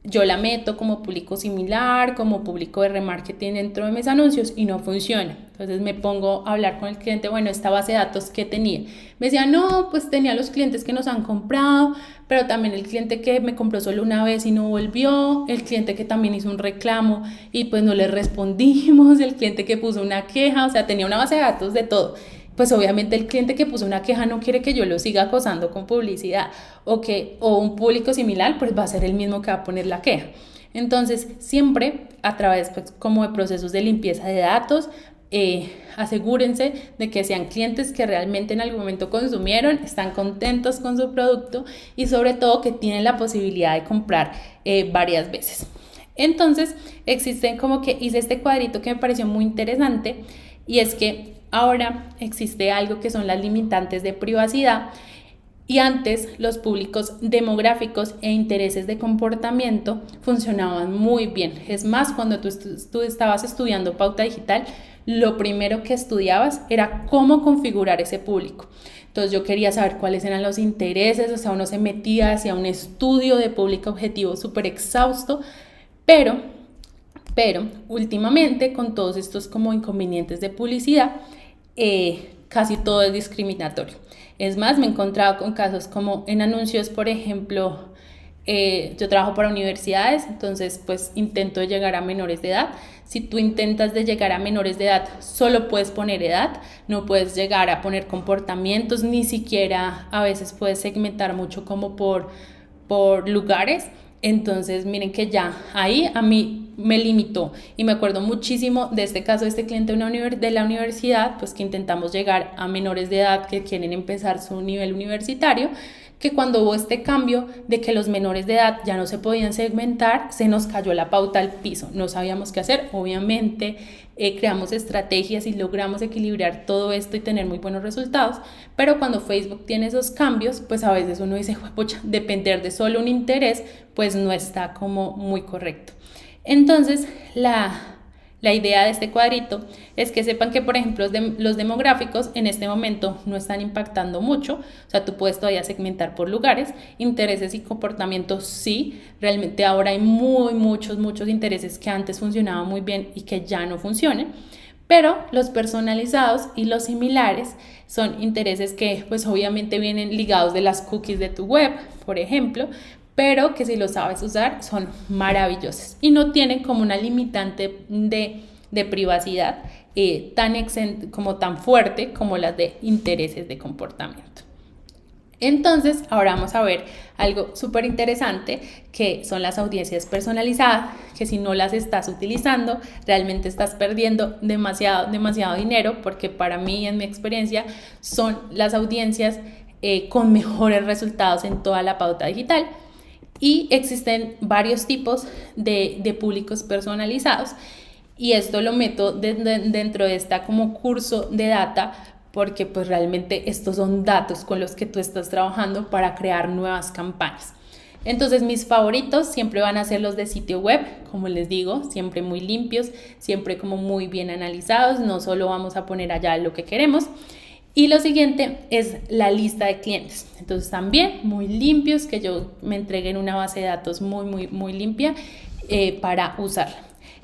yo la meto como público similar, como público de remarketing dentro de mis anuncios y no funciona. Entonces me pongo a hablar con el cliente, bueno, esta base de datos que tenía. Me decía, no, pues tenía los clientes que nos han comprado, pero también el cliente que me compró solo una vez y no volvió, el cliente que también hizo un reclamo y pues no le respondimos, el cliente que puso una queja, o sea, tenía una base de datos de todo. Pues obviamente el cliente que puso una queja no quiere que yo lo siga acosando con publicidad o un público similar, pues va a ser el mismo que va a poner la queja. Entonces, siempre a través pues, como de procesos de limpieza de datos, asegúrense de que sean clientes que realmente en algún momento consumieron, están contentos con su producto y sobre todo que tienen la posibilidad de comprar varias veces. Entonces, existen como que hice este cuadrito que me pareció muy interesante y es que ahora existe algo que son las limitantes de privacidad y antes los públicos demográficos e intereses de comportamiento funcionaban muy bien. Es más, cuando tú estabas estudiando pauta digital, lo primero que estudiabas era cómo configurar ese público. Entonces yo quería saber cuáles eran los intereses, o sea, uno se metía hacia un estudio de público objetivo súper exhausto, pero últimamente con todos estos como inconvenientes de publicidad, casi todo es discriminatorio. Es más, me he encontrado con casos como en anuncios, por ejemplo, yo trabajo para universidades, entonces pues intento llegar a menores de edad. Si tú intentas de llegar a menores de edad, solo puedes poner edad, no puedes llegar a poner comportamientos, ni siquiera a veces puedes segmentar mucho como por lugares. Entonces miren que ya ahí a mí me limitó y me acuerdo muchísimo de este caso de este cliente de la universidad, pues que intentamos llegar a menores de edad que quieren empezar su nivel universitario, que cuando hubo este cambio de que los menores de edad ya no se podían segmentar, se nos cayó la pauta al piso, no sabíamos qué hacer. Obviamente creamos estrategias y logramos equilibrar todo esto y tener muy buenos resultados, pero cuando Facebook tiene esos cambios, pues a veces uno dice, pucha, depender de solo un interés, pues no está como muy correcto. Entonces, la idea de este cuadrito es que sepan que, por ejemplo, los demográficos en este momento no están impactando mucho, o sea, tú puedes todavía segmentar por lugares, intereses y comportamientos sí, realmente ahora hay muchos intereses que antes funcionaban muy bien y que ya no funcionan, pero los personalizados y los similares son intereses que pues obviamente vienen ligados de las cookies de tu web, por ejemplo, pero que si lo sabes usar son maravillosas y no tienen como una limitante de privacidad tan fuerte como las de intereses de comportamiento. Entonces, ahora vamos a ver algo súper interesante que son las audiencias personalizadas, que si no las estás utilizando, realmente estás perdiendo demasiado dinero, porque para mí, en mi experiencia, son las audiencias con mejores resultados en toda la pauta digital. Y existen varios tipos de públicos personalizados y esto lo meto dentro de esta como curso de data porque pues realmente estos son datos con los que tú estás trabajando para crear nuevas campañas. Entonces mis favoritos siempre van a ser los de sitio web, como les digo, siempre muy limpios, siempre como muy bien analizados, no solo vamos a poner allá lo que queremos. Y lo siguiente es la lista de clientes. Entonces también muy limpios, que yo me entregue en una base de datos muy limpia para usarla.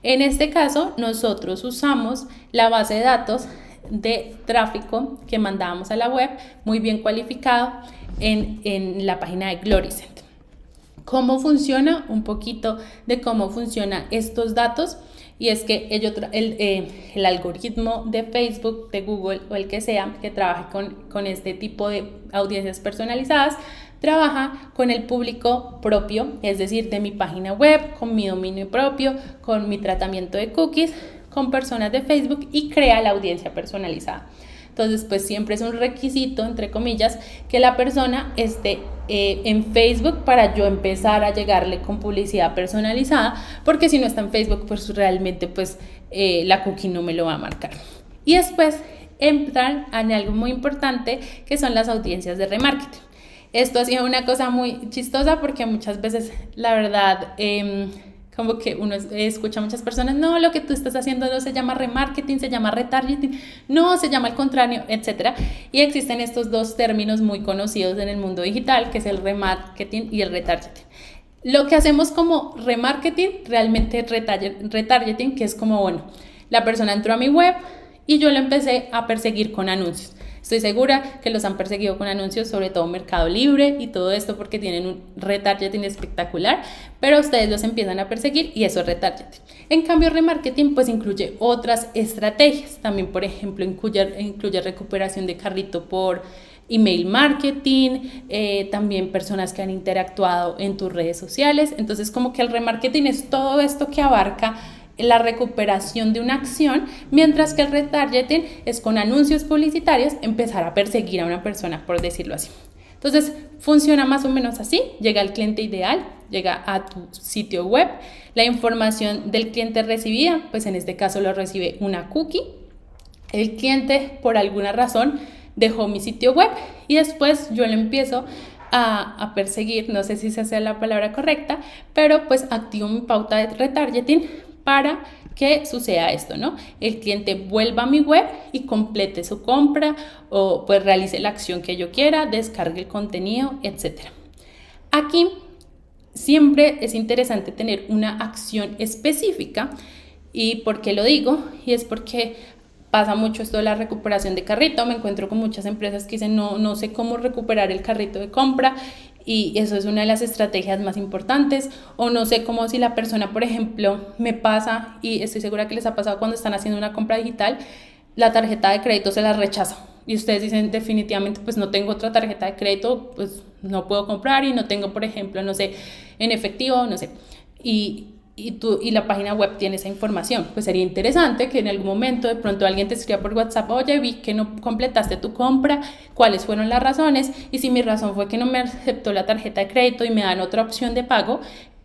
En este caso nosotros usamos la base de datos de tráfico que mandábamos a la web, muy bien cualificado en la página de Gloricent. ¿Cómo funciona? Un poquito de cómo funcionan estos datos, y es que el algoritmo de Facebook, de Google o el que sea que trabaje con este tipo de audiencias personalizadas, trabaja con el público propio, es decir, de mi página web, con mi dominio propio, con mi tratamiento de cookies, con personas de Facebook, y crea la audiencia personalizada. Entonces, pues siempre es un requisito, entre comillas, que la persona esté en Facebook para yo empezar a llegarle con publicidad personalizada, porque si no está en Facebook, pues realmente pues la cookie no me lo va a marcar. Y después entran en algo muy importante, que son las audiencias de remarketing. Esto ha sido una cosa muy chistosa porque muchas veces, la verdad, como que uno escucha a muchas personas, no, lo que tú estás haciendo no se llama remarketing, se llama retargeting, no, se llama al contrario, etc. Y existen estos dos términos muy conocidos en el mundo digital, que es el remarketing y el retargeting. Lo que hacemos como remarketing, realmente retargeting, que es como, bueno, la persona entró a mi web y yo la empecé a perseguir con anuncios. Estoy segura que los han perseguido con anuncios, sobre todo Mercado Libre y todo esto, porque tienen un retargeting espectacular, pero ustedes los empiezan a perseguir y eso es retargeting. En cambio, remarketing pues incluye otras estrategias. También, por ejemplo, incluye recuperación de carrito por email marketing, también personas que han interactuado en tus redes sociales. Entonces, como que el remarketing es todo esto que abarca la recuperación de una acción, mientras que el retargeting es con anuncios publicitarios empezar a perseguir a una persona, por decirlo así. Entonces funciona más o menos así: llega el cliente ideal, llega a tu sitio web, la información del cliente recibida, pues en este caso lo recibe una cookie, el cliente por alguna razón dejó mi sitio web y después yo le empiezo a perseguir, no sé si esa sea la palabra correcta, pero pues activo mi pauta de retargeting para que suceda esto, ¿no? El cliente vuelva a mi web y complete su compra, o pues realice la acción que yo quiera, descargue el contenido, etc. Aquí siempre es interesante tener una acción específica. ¿Y por qué lo digo? Y es porque pasa mucho esto de la recuperación de carrito. Me encuentro con muchas empresas que dicen, no sé cómo recuperar el carrito de compra, y eso es una de las estrategias más importantes. O no sé cómo, si la persona, por ejemplo, me pasa, y estoy segura que les ha pasado cuando están haciendo una compra digital, la tarjeta de crédito se la rechaza y ustedes dicen, definitivamente pues no tengo otra tarjeta de crédito, pues no puedo comprar, y no tengo, por ejemplo, no sé, en efectivo, no sé, y la página web tiene esa información. Pues sería interesante que en algún momento de pronto alguien te escriba por WhatsApp, oye, vi que no completaste tu compra, ¿cuáles fueron las razones? Y si mi razón fue que no me aceptó la tarjeta de crédito y me dan otra opción de pago,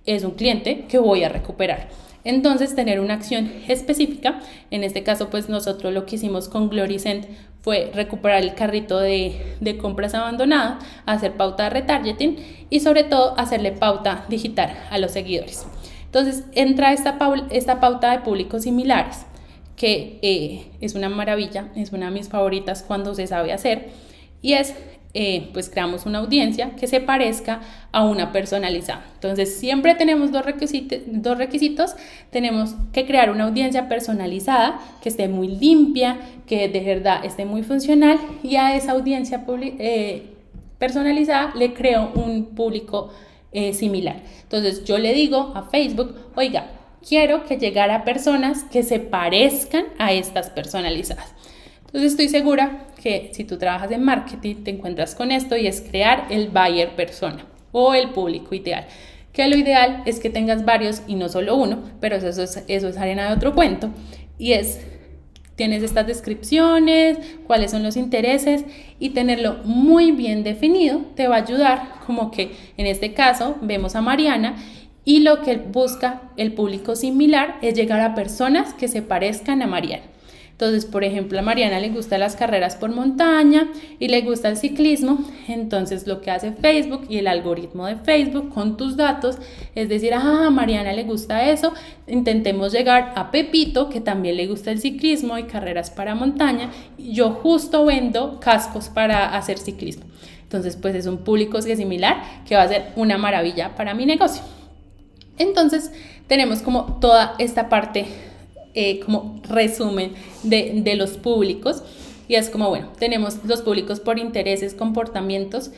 es un cliente que voy a recuperar. Entonces, tener una acción específica. En este caso, pues nosotros lo que hicimos con Gloricent fue recuperar el carrito de compras abandonado, hacer pauta de retargeting y sobre todo hacerle pauta digital a los seguidores. Entonces entra esta pauta de públicos similares, que es una maravilla, es una de mis favoritas cuando se sabe hacer, y es, pues creamos una audiencia que se parezca a una personalizada. Entonces siempre tenemos dos requisitos. Tenemos que crear una audiencia personalizada, que esté muy limpia, que de verdad esté muy funcional, y a esa audiencia personalizada le creo un público similar. Entonces yo le digo a Facebook, oiga, quiero que llegara personas que se parezcan a estas personalizadas. Entonces estoy segura que si tú trabajas en marketing te encuentras con esto, y es crear el buyer persona o el público ideal. Que lo ideal es que tengas varios y no solo uno, pero eso es arena de otro cuento. Y tienes estas descripciones, cuáles son los intereses, y tenerlo muy bien definido te va a ayudar. Como que en este caso vemos a Mariana, y lo que busca el público similar es llegar a personas que se parezcan a Mariana. Entonces, por ejemplo, a Mariana le gustan las carreras por montaña y le gusta el ciclismo. Entonces, lo que hace Facebook y el algoritmo de Facebook con tus datos es decir, a Mariana le gusta eso, intentemos llegar a Pepito, que también le gusta el ciclismo y carreras para montaña. Yo justo vendo cascos para hacer ciclismo. Entonces, pues es un público que es similar, que va a ser una maravilla para mi negocio. Entonces, tenemos como toda esta parte, como resumen de los públicos. Y es como, bueno, tenemos los públicos por intereses, comportamientos,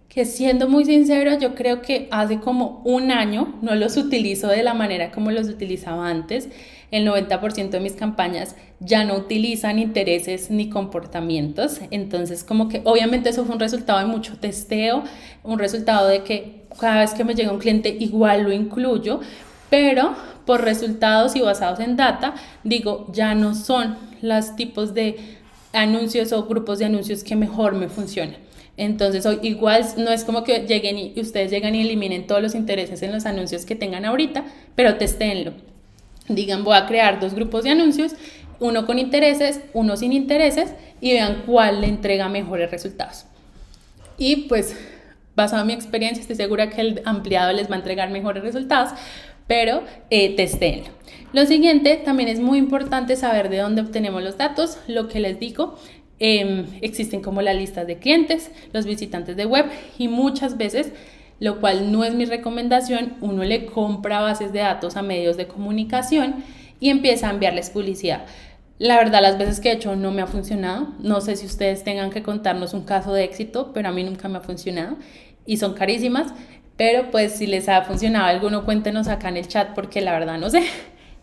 que siendo muy sincero, yo creo que hace como un año no los utilizo de la manera como los utilizaba antes. El 90% de mis campañas ya no utilizan intereses ni comportamientos. Entonces, como que obviamente eso fue un resultado de mucho testeo, un resultado de que cada vez que me llega un cliente igual lo incluyo, pero por resultados y basados en data, digo, ya no son los tipos de anuncios o grupos de anuncios que mejor me funcionan. Entonces, hoy igual no es como que lleguen y ustedes llegan y eliminen todos los intereses en los anuncios que tengan ahorita, pero testéenlo. Digan, voy a crear 2 grupos de anuncios, uno con intereses, uno sin intereses, y vean cuál le entrega mejores resultados. Y pues, basado en mi experiencia, estoy segura que el ampliado les va a entregar mejores resultados, pero testéenlo. Lo siguiente, también es muy importante saber de dónde obtenemos los datos. Lo que les digo, existen como las listas de clientes, los visitantes de web, y muchas veces, lo cual no es mi recomendación, uno le compra bases de datos a medios de comunicación y empieza a enviarles publicidad. La verdad, las veces que he hecho no me ha funcionado. No sé si ustedes tengan que contarnos un caso de éxito, pero a mí nunca me ha funcionado y son carísimas. Pero pues si les ha funcionado alguno, cuéntenos acá en el chat, porque la verdad no sé.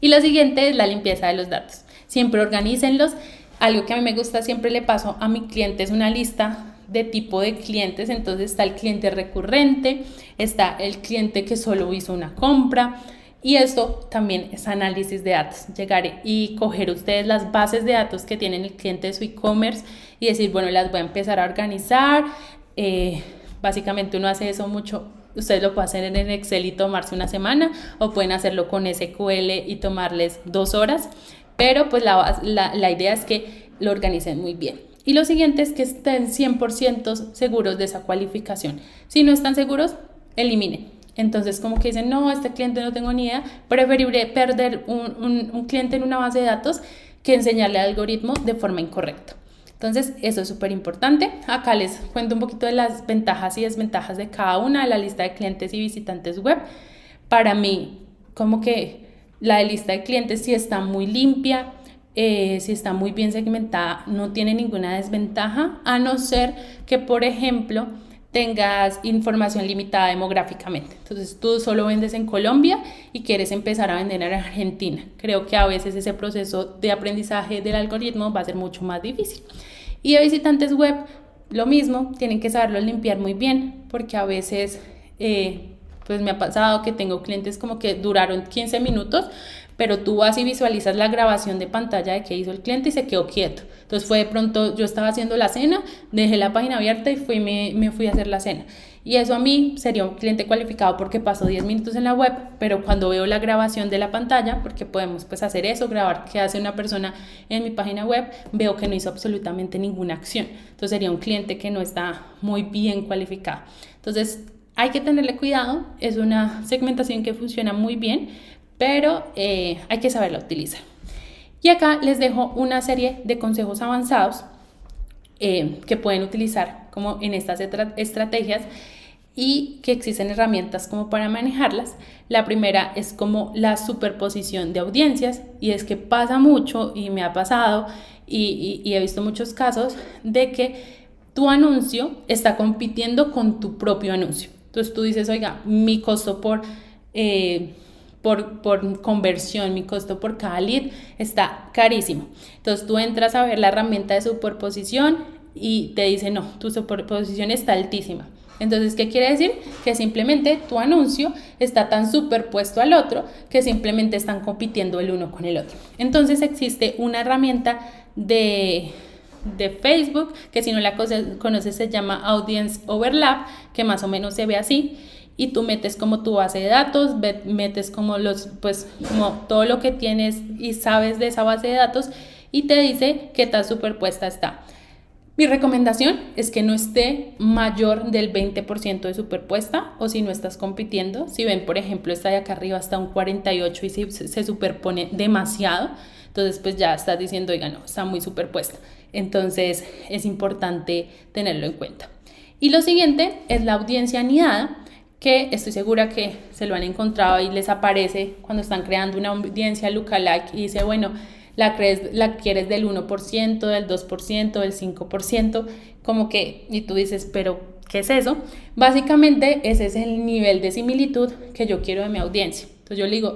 Y lo siguiente es la limpieza de los datos. Siempre organícenlos. Algo que a mí me gusta, siempre le paso a mi cliente, es una lista de tipo de clientes. Entonces está el cliente recurrente, está el cliente que solo hizo una compra, y esto también es análisis de datos. Llegar y coger ustedes las bases de datos que tienen el cliente de su e-commerce y decir, bueno, las voy a empezar a organizar. Básicamente uno hace eso mucho. Ustedes lo pueden hacer en Excel y tomarse una semana, o pueden hacerlo con SQL y tomarles 2 horas, pero pues la idea es que lo organicen muy bien. Y lo siguiente es que estén 100% seguros de esa cualificación. Si no están seguros, eliminen. Entonces, como que dicen, no, este cliente no tengo ni idea, preferible perder un cliente en una base de datos que enseñarle al algoritmo de forma incorrecta. Entonces, eso es súper importante. Acá les cuento un poquito de las ventajas y desventajas de cada una de la lista de clientes y visitantes web. Para mí, como que la lista de clientes sí está muy limpia, si está muy bien segmentada, no tiene ninguna desventaja, a no ser que, por ejemplo, tengas información limitada demográficamente. Entonces, tú solo vendes en Colombia y quieres empezar a vender en Argentina. Creo que a veces ese proceso de aprendizaje del algoritmo va a ser mucho más difícil. Y de visitantes web, lo mismo, tienen que saberlo limpiar muy bien, porque a veces pues me ha pasado que tengo clientes como que duraron 15 minutos, pero tú vas y visualizas la grabación de pantalla de qué hizo el cliente y se quedó quieto. Entonces fue de pronto, yo estaba haciendo la cena, dejé la página abierta y me fui a hacer la cena. Y eso a mí sería un cliente cualificado porque pasó 10 minutos en la web, pero cuando veo la grabación de la pantalla, porque podemos pues hacer eso, grabar qué hace una persona en mi página web, veo que no hizo absolutamente ninguna acción. Entonces sería un cliente que no está muy bien cualificado. Entonces hay que tenerle cuidado, es una segmentación que funciona muy bien, pero hay que saberla utilizar. Y acá les dejo una serie de consejos avanzados que pueden utilizar como en estas estrategias, y que existen herramientas como para manejarlas. La primera es como la superposición de audiencias, y es que pasa mucho, y me ha pasado, y he visto muchos casos de que tu anuncio está compitiendo con tu propio anuncio. Entonces tú dices, oiga, mi costo por conversión, mi costo por cada lead está carísimo. Entonces tú entras a ver la herramienta de superposición y te dice, no, tu superposición está altísima. Entonces, ¿qué quiere decir? Que simplemente tu anuncio está tan superpuesto al otro que simplemente están compitiendo el uno con el otro. Entonces existe una herramienta de Facebook, que si no la conoces se llama Audience Overlap, que más o menos se ve así, y tú metes como tu base de datos, metes como como todo lo que tienes y sabes de esa base de datos, y te dice qué tan superpuesta está. Mi recomendación es que no esté mayor del 20% de superpuesta, o si no estás compitiendo, si ven por ejemplo esta de acá arriba está un 48 y se superpone demasiado, entonces pues ya estás diciendo, oiga, no, está muy superpuesta. Entonces es importante tenerlo en cuenta. Y lo siguiente es la audiencia anidada, que estoy segura que se lo han encontrado y les aparece cuando están creando una audiencia lookalike y dice, bueno, la quieres del 1%, del 2%, del 5%, como que, y tú dices, pero ¿qué es eso? Básicamente ese es el nivel de similitud que yo quiero de mi audiencia. Entonces yo le digo,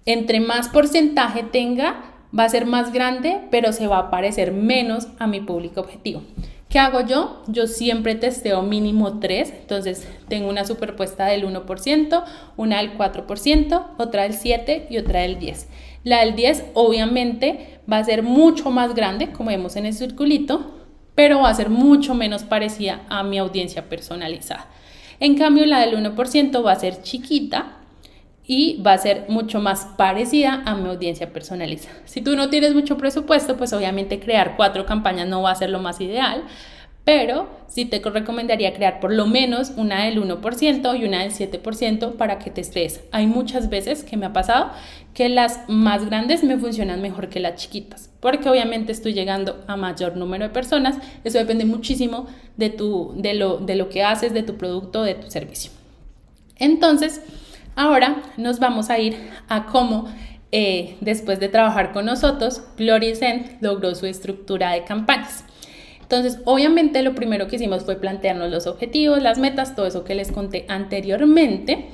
entre más porcentaje tenga, va a ser más grande, pero se va a parecer menos a mi público objetivo. ¿Qué hago yo? Yo siempre testeo mínimo 3, entonces tengo una superpuesta del 1%, una del 4%, otra del 7% y otra del 10%. La del 10 obviamente va a ser mucho más grande, como vemos en el circulito, pero va a ser mucho menos parecida a mi audiencia personalizada. En cambio, la del 1% va a ser chiquita y va a ser mucho más parecida a mi audiencia personalizada. Si tú no tienes mucho presupuesto, pues obviamente crear 4 campañas no va a ser lo más ideal, pero sí te recomendaría crear por lo menos una del 1% y una del 7% para que te estés. Hay muchas veces que me ha pasado que las más grandes me funcionan mejor que las chiquitas, porque obviamente estoy llegando a mayor número de personas. Eso depende muchísimo de lo que haces, de tu producto, de tu servicio. Entonces, ahora nos vamos a ir a cómo, después de trabajar con nosotros, Gloricent logró su estructura de campañas. Entonces, obviamente lo primero que hicimos fue plantearnos los objetivos, las metas, todo eso que les conté anteriormente.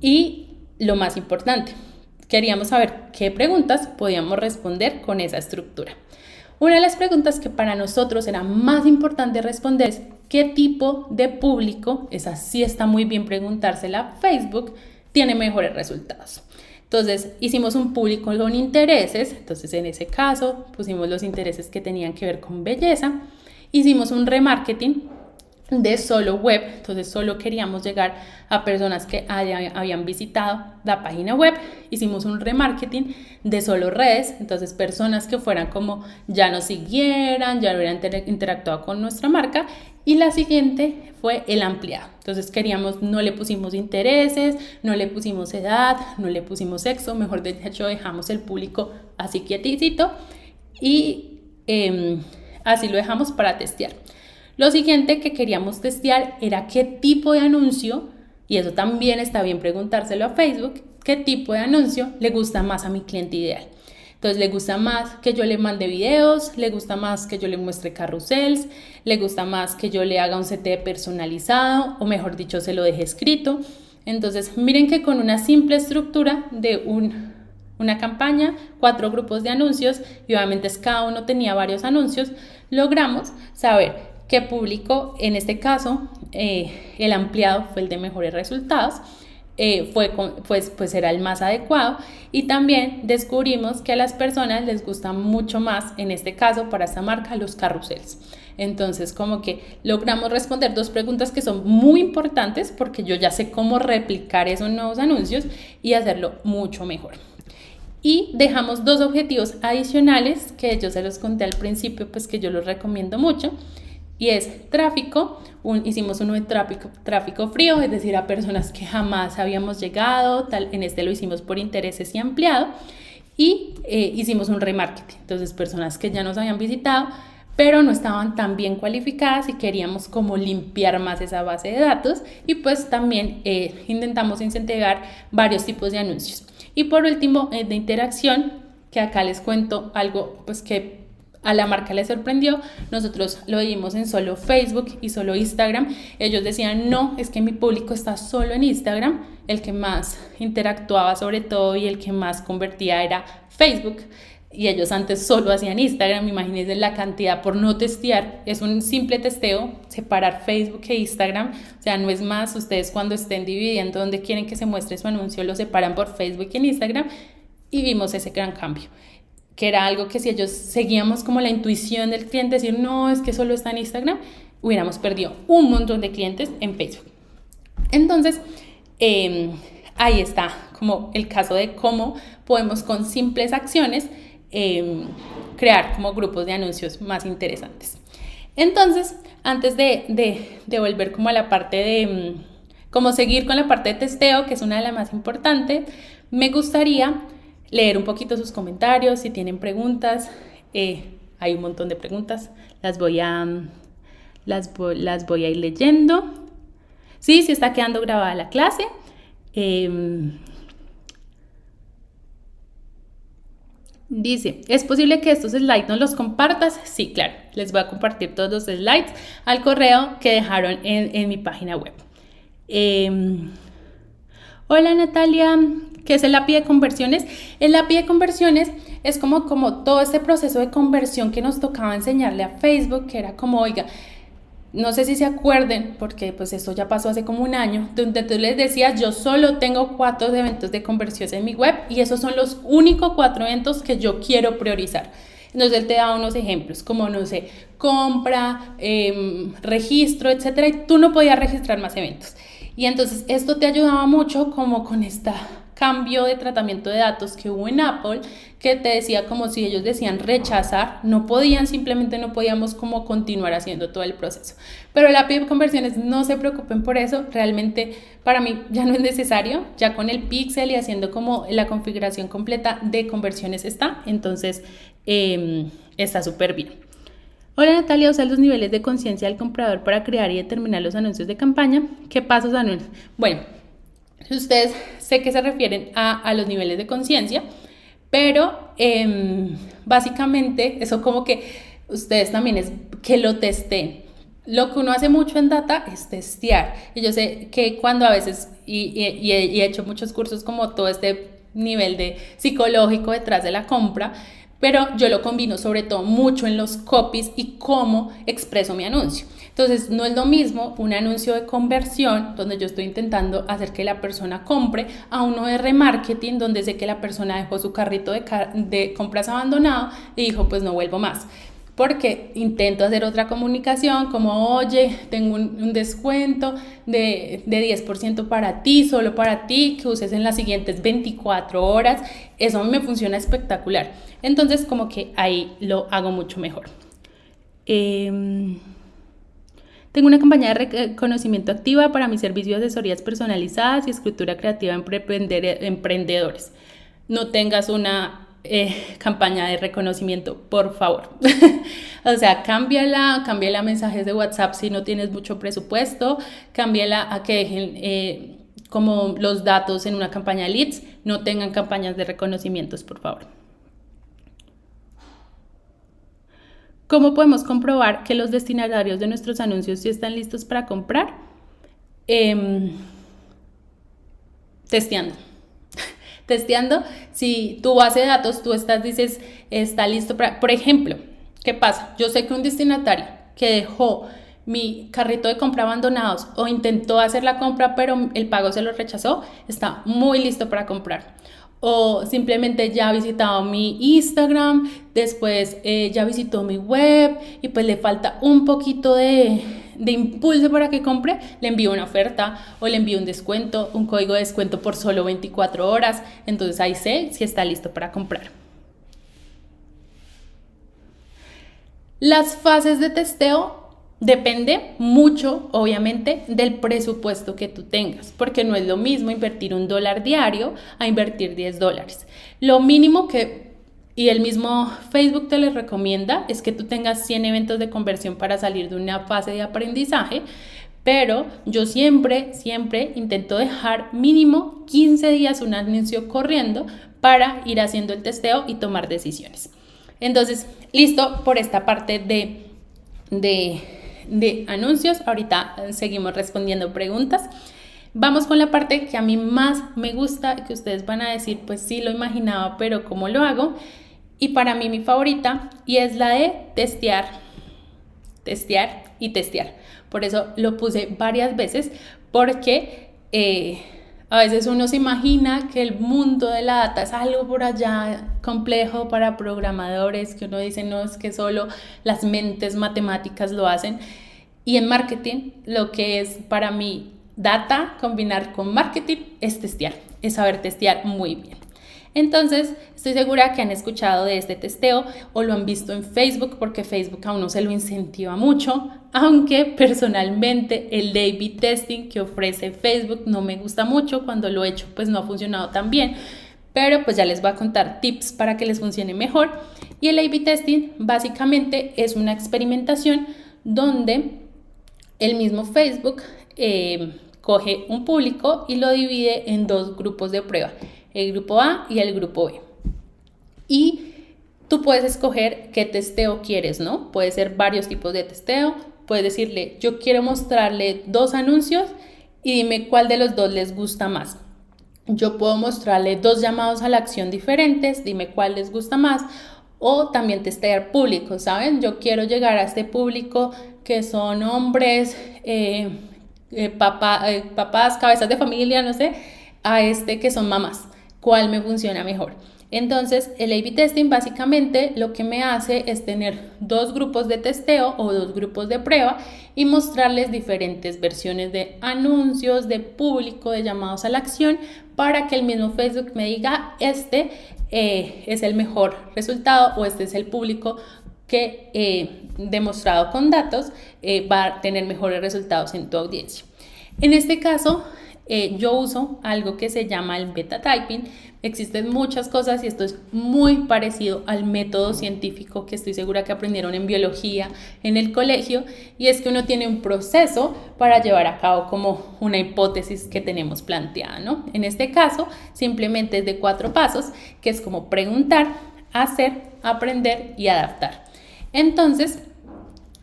Y lo más importante, queríamos saber qué preguntas podíamos responder con esa estructura. Una de las preguntas que para nosotros era más importante responder es ¿qué tipo de público? Esa sí está muy bien preguntársela. Facebook tiene mejores resultados. Entonces hicimos un público con intereses, entonces en ese caso pusimos los intereses que tenían que ver con belleza. Hicimos un remarketing de solo web, entonces solo queríamos llegar a personas que habían visitado la página web. Hicimos un remarketing de solo redes, entonces personas que fueran como ya nos siguieran, ya hubieran interactuado con nuestra marca. Y la siguiente fue el ampliado, entonces no le pusimos intereses, no le pusimos edad, no le pusimos sexo, mejor dicho dejamos el público así quietito y así lo dejamos para testear. Lo siguiente que queríamos testear era qué tipo de anuncio, y eso también está bien preguntárselo a Facebook, qué tipo de anuncio le gusta más a mi cliente ideal. Entonces le gusta más que yo le mande videos, le gusta más que yo le muestre carruseles, le gusta más que yo le haga un CT personalizado, o mejor dicho se lo deje escrito. Entonces miren que con una simple estructura de una campaña, 4 grupos de anuncios, y obviamente cada uno tenía varios anuncios, logramos saber qué público, en este caso el ampliado fue el de mejores resultados, pues era el más adecuado, y también descubrimos que a las personas les gusta mucho más, en este caso para esta marca, los carruseles. Entonces como que logramos responder 2 preguntas que son muy importantes, porque yo ya sé cómo replicar esos nuevos anuncios y hacerlo mucho mejor. Y dejamos 2 objetivos adicionales que yo se los conté al principio, pues que yo los recomiendo mucho, y es tráfico. Hicimos uno de tráfico frío, es decir, a personas que jamás habíamos llegado, en este lo hicimos por intereses y ampliado, y hicimos un remarketing, entonces personas que ya nos habían visitado pero no estaban tan bien cualificadas y queríamos como limpiar más esa base de datos, y pues también intentamos incentivar varios tipos de anuncios. Y por último, de interacción, que acá les cuento algo pues que a la marca le sorprendió. Nosotros lo vimos en solo Facebook y solo Instagram. Ellos decían, no, es que mi público está solo en Instagram. El que más interactuaba sobre todo y el que más convertía era Facebook. Y ellos antes solo hacían Instagram. Imagínense la cantidad por no testear. Es un simple testeo, separar Facebook e Instagram. O sea, no es más. Ustedes cuando estén dividiendo donde quieren que se muestre su anuncio, lo separan por Facebook y en Instagram. Y vimos ese gran cambio, que era algo que si ellos seguíamos como la intuición del cliente, decir, no, es que solo está en Instagram, hubiéramos perdido un montón de clientes en Facebook. Entonces, ahí está como el caso de cómo podemos con simples acciones crear como grupos de anuncios más interesantes. Entonces, antes de volver como a la parte de, como seguir con la parte de testeo, que es una de las más importantes, me gustaría leer un poquito sus comentarios, si tienen preguntas. Hay un montón de preguntas, las voy a ir leyendo. Sí, está quedando grabada la clase. Dice, ¿es posible que estos slides no los compartas? Sí, claro, les voy a compartir todos los slides al correo que dejaron en mi página web. Hola Natalia, ¿qué es el API de conversiones? El API de conversiones es como todo este proceso de conversión que nos tocaba enseñarle a Facebook, que era como, oiga, no sé si se acuerden, porque pues esto ya pasó hace como un año, donde tú les decías, yo solo tengo 4 eventos de conversión en mi web y esos son los únicos 4 eventos que yo quiero priorizar. Entonces él te da unos ejemplos, como no sé, compra, registro, etcétera, y tú no podías registrar más eventos. Y entonces esto te ayudaba mucho como con este cambio de tratamiento de datos que hubo en Apple, que te decía como si ellos decían rechazar, simplemente no podíamos como continuar haciendo todo el proceso. Pero la API de conversiones, no se preocupen por eso, realmente para mí ya no es necesario, ya con el pixel y haciendo como la configuración completa de conversiones está, entonces está súper bien. Hola Natalia, usa los niveles de conciencia del comprador para crear y determinar los anuncios de campaña. ¿Qué pasos anuncios? Bueno, ustedes sé que se refieren a los niveles de conciencia, pero básicamente eso como que ustedes también es que lo testeen. Lo que uno hace mucho en data es testear. Y yo sé que cuando a veces, y he hecho muchos cursos como todo este nivel de psicológico detrás de la compra, pero yo lo combino sobre todo mucho en los copies y cómo expreso mi anuncio. Entonces, no es lo mismo un anuncio de conversión, donde yo estoy intentando hacer que la persona compre, a uno de remarketing, donde sé que la persona dejó su carrito de compras abandonado y dijo, pues no vuelvo más. Porque intento hacer otra comunicación como, oye, tengo un descuento de 10% para ti, solo para ti, que uses en las siguientes 24 horas. Eso a mí me funciona espectacular. Entonces, como que ahí lo hago mucho mejor. Tengo una campaña de reconocimiento activa para mi servicio de asesorías personalizadas y escritura creativa en emprendedores. No tengas una campaña de reconocimiento, por favor. O sea, cámbiala mensajes de WhatsApp si no tienes mucho presupuesto, cámbiala a que dejen como los datos en una campaña de leads, no tengan campañas de reconocimientos, por favor. ¿Cómo podemos comprobar que los destinatarios de nuestros anuncios sí están listos para comprar? Testeando. Si tu base de datos dices, está listo para, por ejemplo, ¿qué pasa? Yo sé que un destinatario que dejó mi carrito de compra abandonados o intentó hacer la compra pero el pago se lo rechazó, está muy listo para comprar. O simplemente ya ha visitado mi Instagram, después ya visitó mi web y pues le falta un poquito de impulso para que compre, le envío una oferta o le envío un descuento, un código de descuento por solo 24 horas, entonces ahí sé si está listo para comprar. Las fases de testeo depende mucho, obviamente, del presupuesto que tú tengas, porque no es lo mismo invertir $1 diario a invertir $10. Lo mínimo y el mismo Facebook te les recomienda es que tú tengas 100 eventos de conversión para salir de una fase de aprendizaje, pero yo siempre intento dejar mínimo 15 días un anuncio corriendo para ir haciendo el testeo y tomar decisiones. Entonces, listo por esta parte de anuncios. Ahorita seguimos respondiendo preguntas. Vamos con la parte que a mí más me gusta, que ustedes van a decir, pues sí lo imaginaba, pero ¿cómo lo hago? Y para mí mi favorita, y es la de testear y testear. Por eso lo puse varias veces, porque a veces uno se imagina que el mundo de la data es algo por allá complejo para programadores, que uno dice, no, es que solo las mentes matemáticas lo hacen. Y en marketing, lo que es para mí data, combinar con marketing, es testear, es saber testear muy bien. Entonces, estoy segura que han escuchado de este testeo o lo han visto en Facebook, porque Facebook a uno se lo incentiva mucho, aunque personalmente el A/B testing que ofrece Facebook no me gusta mucho. Cuando lo he hecho, pues no ha funcionado tan bien, pero pues ya les voy a contar tips para que les funcione mejor. Y el A/B testing básicamente es una experimentación donde el mismo Facebook coge un público y lo divide en dos grupos de prueba, el grupo A y el grupo B. Y tú puedes escoger qué testeo quieres, ¿no? Puede ser varios tipos de testeo. Puedes decirle, yo quiero mostrarle 2 anuncios y dime cuál de los 2 les gusta más. Yo puedo mostrarle 2 llamados a la acción diferentes, dime cuál les gusta más. O también testear públicos, ¿saben? Yo quiero llegar a este público que son hombres, papás, cabezas de familia, no sé, a este que son mamás. ¿Cuál me funciona mejor? Entonces, el A/B testing básicamente lo que me hace es tener 2 grupos de testeo o 2 grupos de prueba y mostrarles diferentes versiones de anuncios, de público, de llamados a la acción, para que el mismo Facebook me diga, este es el mejor resultado o este es el público que demostrado con datos va a tener mejores resultados en tu audiencia. En este caso, yo uso algo que se llama el beta typing. Existen muchas cosas y esto es muy parecido al método científico que estoy segura que aprendieron en biología en el colegio, y es que uno tiene un proceso para llevar a cabo como una hipótesis que tenemos planteada, ¿no? En este caso, simplemente es de 4 pasos, que es como preguntar, hacer, aprender y adaptar. Entonces,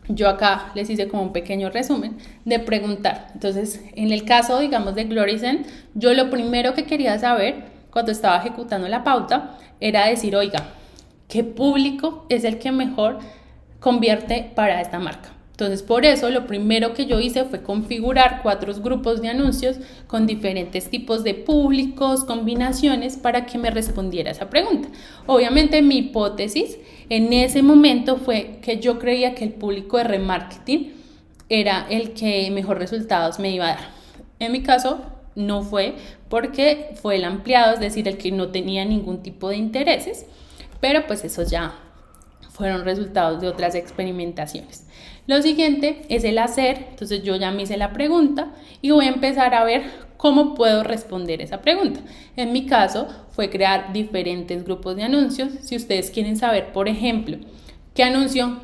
yo acá les hice como un pequeño resumen de preguntar. Entonces, en el caso, digamos, de Glorysen, yo lo primero que quería saber cuando estaba ejecutando la pauta era decir, oiga, ¿qué público es el que mejor convierte para esta marca? Entonces, por eso lo primero que yo hice fue configurar 4 grupos de anuncios con diferentes tipos de públicos, combinaciones, para que me respondiera esa pregunta. Obviamente, mi hipótesis en ese momento fue que yo creía que el público de remarketing era el que mejor resultados me iba a dar. En mi caso, no fue, porque fue el ampliado, es decir, el que no tenía ningún tipo de intereses, pero pues esos ya fueron resultados de otras experimentaciones. Lo siguiente es el hacer. Entonces yo ya me hice la pregunta y voy a empezar a ver cómo puedo responder esa pregunta. En mi caso fue crear diferentes grupos de anuncios. Si ustedes quieren saber, por ejemplo, qué anuncio,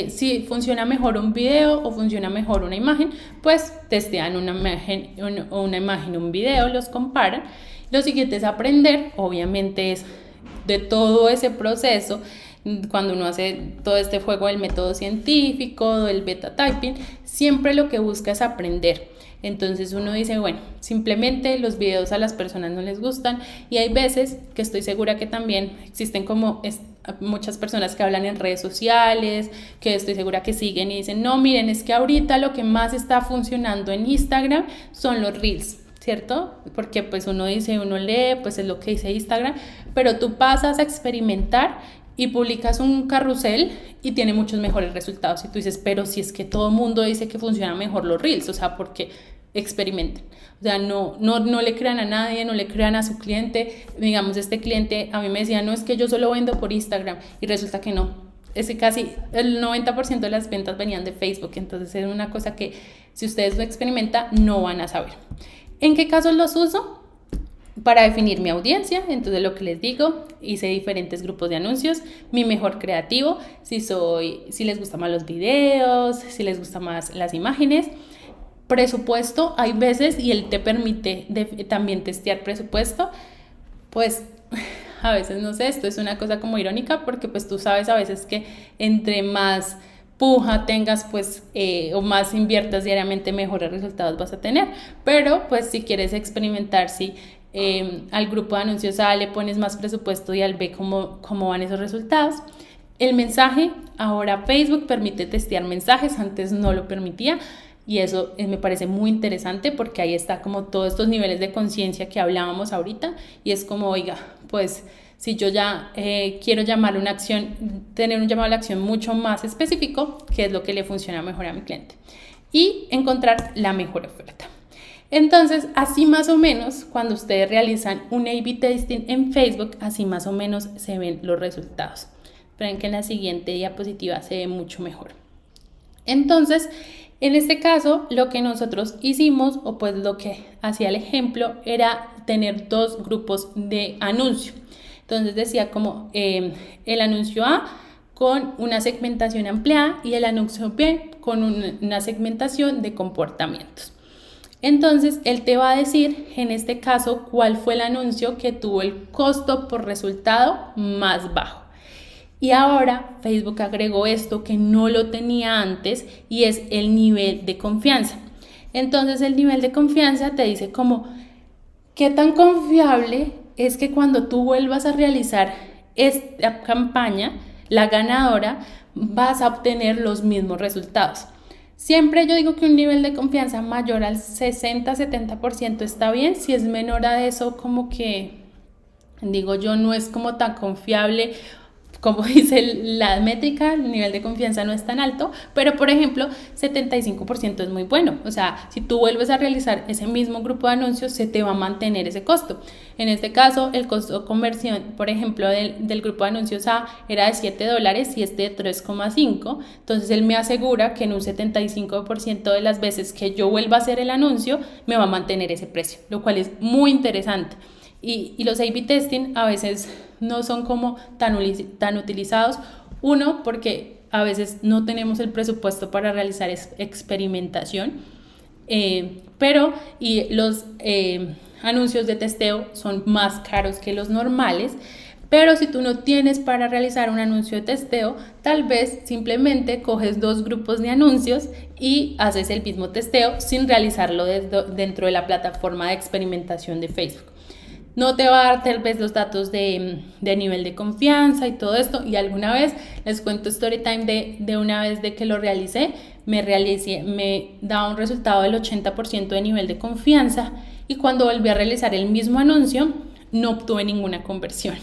si funciona mejor un video o funciona mejor una imagen, pues testean una imagen, un video, los comparan. Lo siguiente es aprender. Obviamente es de todo ese proceso. Cuando uno hace todo este juego del método científico, del beta typing, siempre lo que busca es aprender. Entonces uno dice, bueno, simplemente los videos a las personas no les gustan, y hay veces que estoy segura que también existen como muchas personas que hablan en redes sociales, que estoy segura que siguen y dicen, no, miren, es que ahorita lo que más está funcionando en Instagram son los Reels, ¿cierto? Porque pues uno dice, uno lee, pues es lo que dice Instagram, pero tú pasas a experimentar y publicas un carrusel y tiene muchos mejores resultados. Y tú dices, pero si es que todo el mundo dice que funciona mejor los Reels, o sea, porque experimenten. O sea, no le crean a nadie, no le crean a su cliente. Digamos, este cliente a mí me decía, no, es que yo solo vendo por Instagram, y resulta que no. Es que casi el 90% de las ventas venían de Facebook. Entonces es una cosa que si ustedes lo experimentan no van a saber. ¿En qué casos los uso? Para definir mi audiencia. Entonces lo que les digo, hice diferentes grupos de anuncios. Mi mejor creativo, si les gustan más los videos, si les gustan más las imágenes. Presupuesto, hay veces, y él te permite también testear presupuesto, pues a veces, no sé, esto es una cosa como irónica, porque pues tú sabes a veces que entre más puja tengas, pues, o más inviertas diariamente, mejores resultados vas a tener. Pero pues si quieres experimentar, si al grupo de anuncios A le pones más presupuesto y al B cómo van esos resultados. El mensaje, ahora Facebook permite testear mensajes, antes no lo permitía, y eso me parece muy interesante, porque ahí está como todos estos niveles de conciencia que hablábamos ahorita, y es como, oiga, pues si yo ya quiero llamar una acción, tener un llamado a la acción mucho más específico, qué es lo que le funciona mejor a mi cliente, y encontrar la mejor oferta. Entonces, así más o menos, cuando ustedes realizan un A/B testing en Facebook, así más o menos se ven los resultados. Esperen que en la siguiente diapositiva se ve mucho mejor. Entonces, en este caso, lo que nosotros hicimos, o pues lo que hacía el ejemplo, era tener dos grupos de anuncio. Entonces decía como el anuncio A con una segmentación ampliada y el anuncio B con una segmentación de comportamientos. Entonces, él te va a decir, en este caso, cuál fue el anuncio que tuvo el costo por resultado más bajo. Y ahora Facebook agregó esto que no lo tenía antes y es el nivel de confianza. Entonces, el nivel de confianza te dice como, ¿qué tan confiable es que cuando tú vuelvas a realizar esta campaña, la ganadora, vas a obtener los mismos resultados? Siempre yo digo que un nivel de confianza mayor al 60-70% está bien. Si es menor a eso, como que, digo yo, no es como tan confiable. Como dice la métrica, el nivel de confianza no es tan alto, pero por ejemplo, 75% es muy bueno. O sea, si tú vuelves a realizar ese mismo grupo de anuncios, se te va a mantener ese costo. En este caso, el costo de conversión, por ejemplo, del grupo de anuncios A era de $7 y este de 3,5. Entonces, él me asegura que en un 75% de las veces que yo vuelva a hacer el anuncio, me va a mantener ese precio, lo cual es muy interesante. Y los A/B testing a veces no son como tan utilizados. Uno, porque a veces no tenemos el presupuesto para realizar experimentación, pero los anuncios de testeo son más caros que los normales. Pero si tú no tienes para realizar un anuncio de testeo, tal vez simplemente coges dos grupos de anuncios y haces el mismo testeo sin realizarlo dentro de la plataforma de experimentación de Facebook. No te va a dar tal vez los datos de nivel de confianza y todo esto. Y alguna vez les cuento story time de una vez de que lo realicé, me daba un resultado del 80% de nivel de confianza y cuando volví a realizar el mismo anuncio no obtuve ninguna conversión.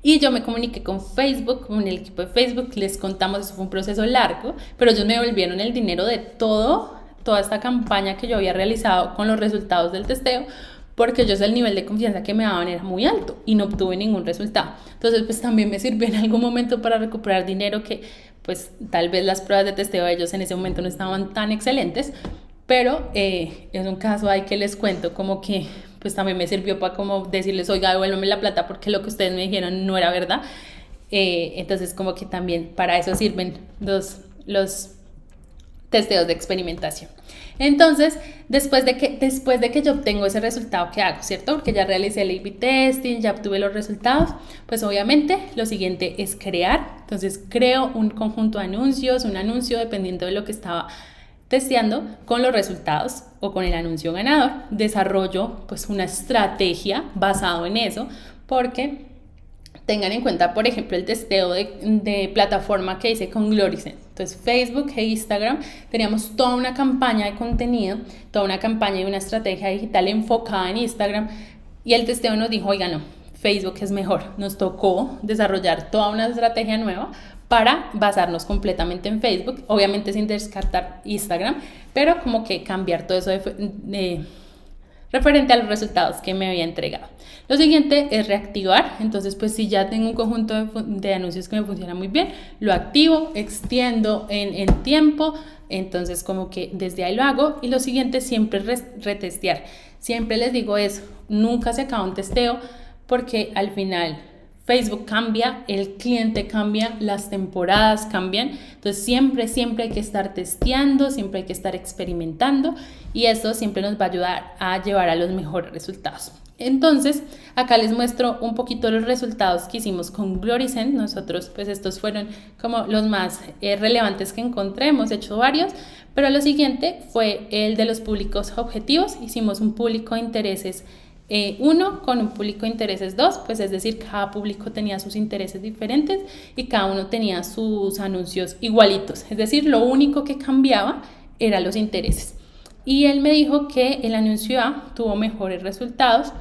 Y yo me comuniqué con Facebook, con el equipo de Facebook, les contamos, eso fue un proceso largo, pero ellos me devolvieron el dinero de toda esta campaña que yo había realizado con los resultados del testeo, porque el nivel de confianza que me daban era muy alto y no obtuve ningún resultado. Entonces, pues también me sirvió en algún momento para recuperar dinero que, pues, tal vez las pruebas de testeo de ellos en ese momento no estaban tan excelentes, pero es un caso ahí que les cuento como que, pues, también me sirvió para como decirles, oiga, devuélveme la plata porque lo que ustedes me dijeron no era verdad. Entonces, como que también para eso sirven los testeos de experimentación. Entonces, después de que yo obtengo ese resultado, ¿qué hago? ¿Cierto? Porque ya realicé el A/B testing, ya obtuve los resultados, pues obviamente lo siguiente es crear. Entonces, creo un conjunto de anuncios, un anuncio dependiendo de lo que estaba testeando con los resultados o con el anuncio ganador. Desarrollo pues una estrategia basado en eso, porque tengan en cuenta, por ejemplo, el testeo de plataforma que hice con Gloricent. Entonces, Facebook e Instagram teníamos toda una campaña de contenido, toda una campaña y una estrategia digital enfocada en Instagram, y el testeo nos dijo, oiga, no, Facebook es mejor. Nos tocó desarrollar toda una estrategia nueva para basarnos completamente en Facebook, obviamente sin descartar Instagram, pero como que cambiar todo eso referente a los resultados que me había entregado. Lo siguiente es reactivar. Entonces, pues si ya tengo un conjunto de anuncios que me funciona muy bien, lo activo, extiendo en tiempo, entonces como que desde ahí lo hago. Y lo siguiente siempre es retestear. Siempre les digo eso, nunca se acaba un testeo porque al final Facebook cambia, el cliente cambia, las temporadas cambian, entonces siempre hay que estar testeando, siempre hay que estar experimentando y eso siempre nos va a ayudar a llevar a los mejores resultados. Entonces, acá les muestro un poquito los resultados que hicimos con Gloricent. Nosotros, pues estos fueron como los más relevantes que encontré, hemos hecho varios, pero lo siguiente fue el de los públicos objetivos. Hicimos un público de intereses 1 con un público de intereses 2, pues es decir, cada público tenía sus intereses diferentes y cada uno tenía sus anuncios igualitos, es decir, lo único que cambiaba eran los intereses. Y él me dijo que el anuncio A tuvo mejores resultados,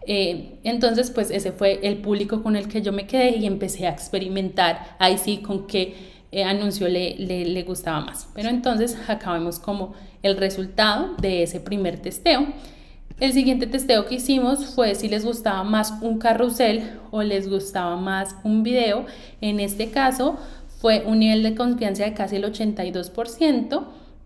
entonces pues ese fue el público con el que yo me quedé y empecé a experimentar ahí sí con qué anuncio le gustaba más. Pero entonces acá vemos como el resultado de ese primer testeo. El siguiente testeo que hicimos fue si les gustaba más un carrusel o les gustaba más un video. En este caso fue un nivel de confianza de casi el 82%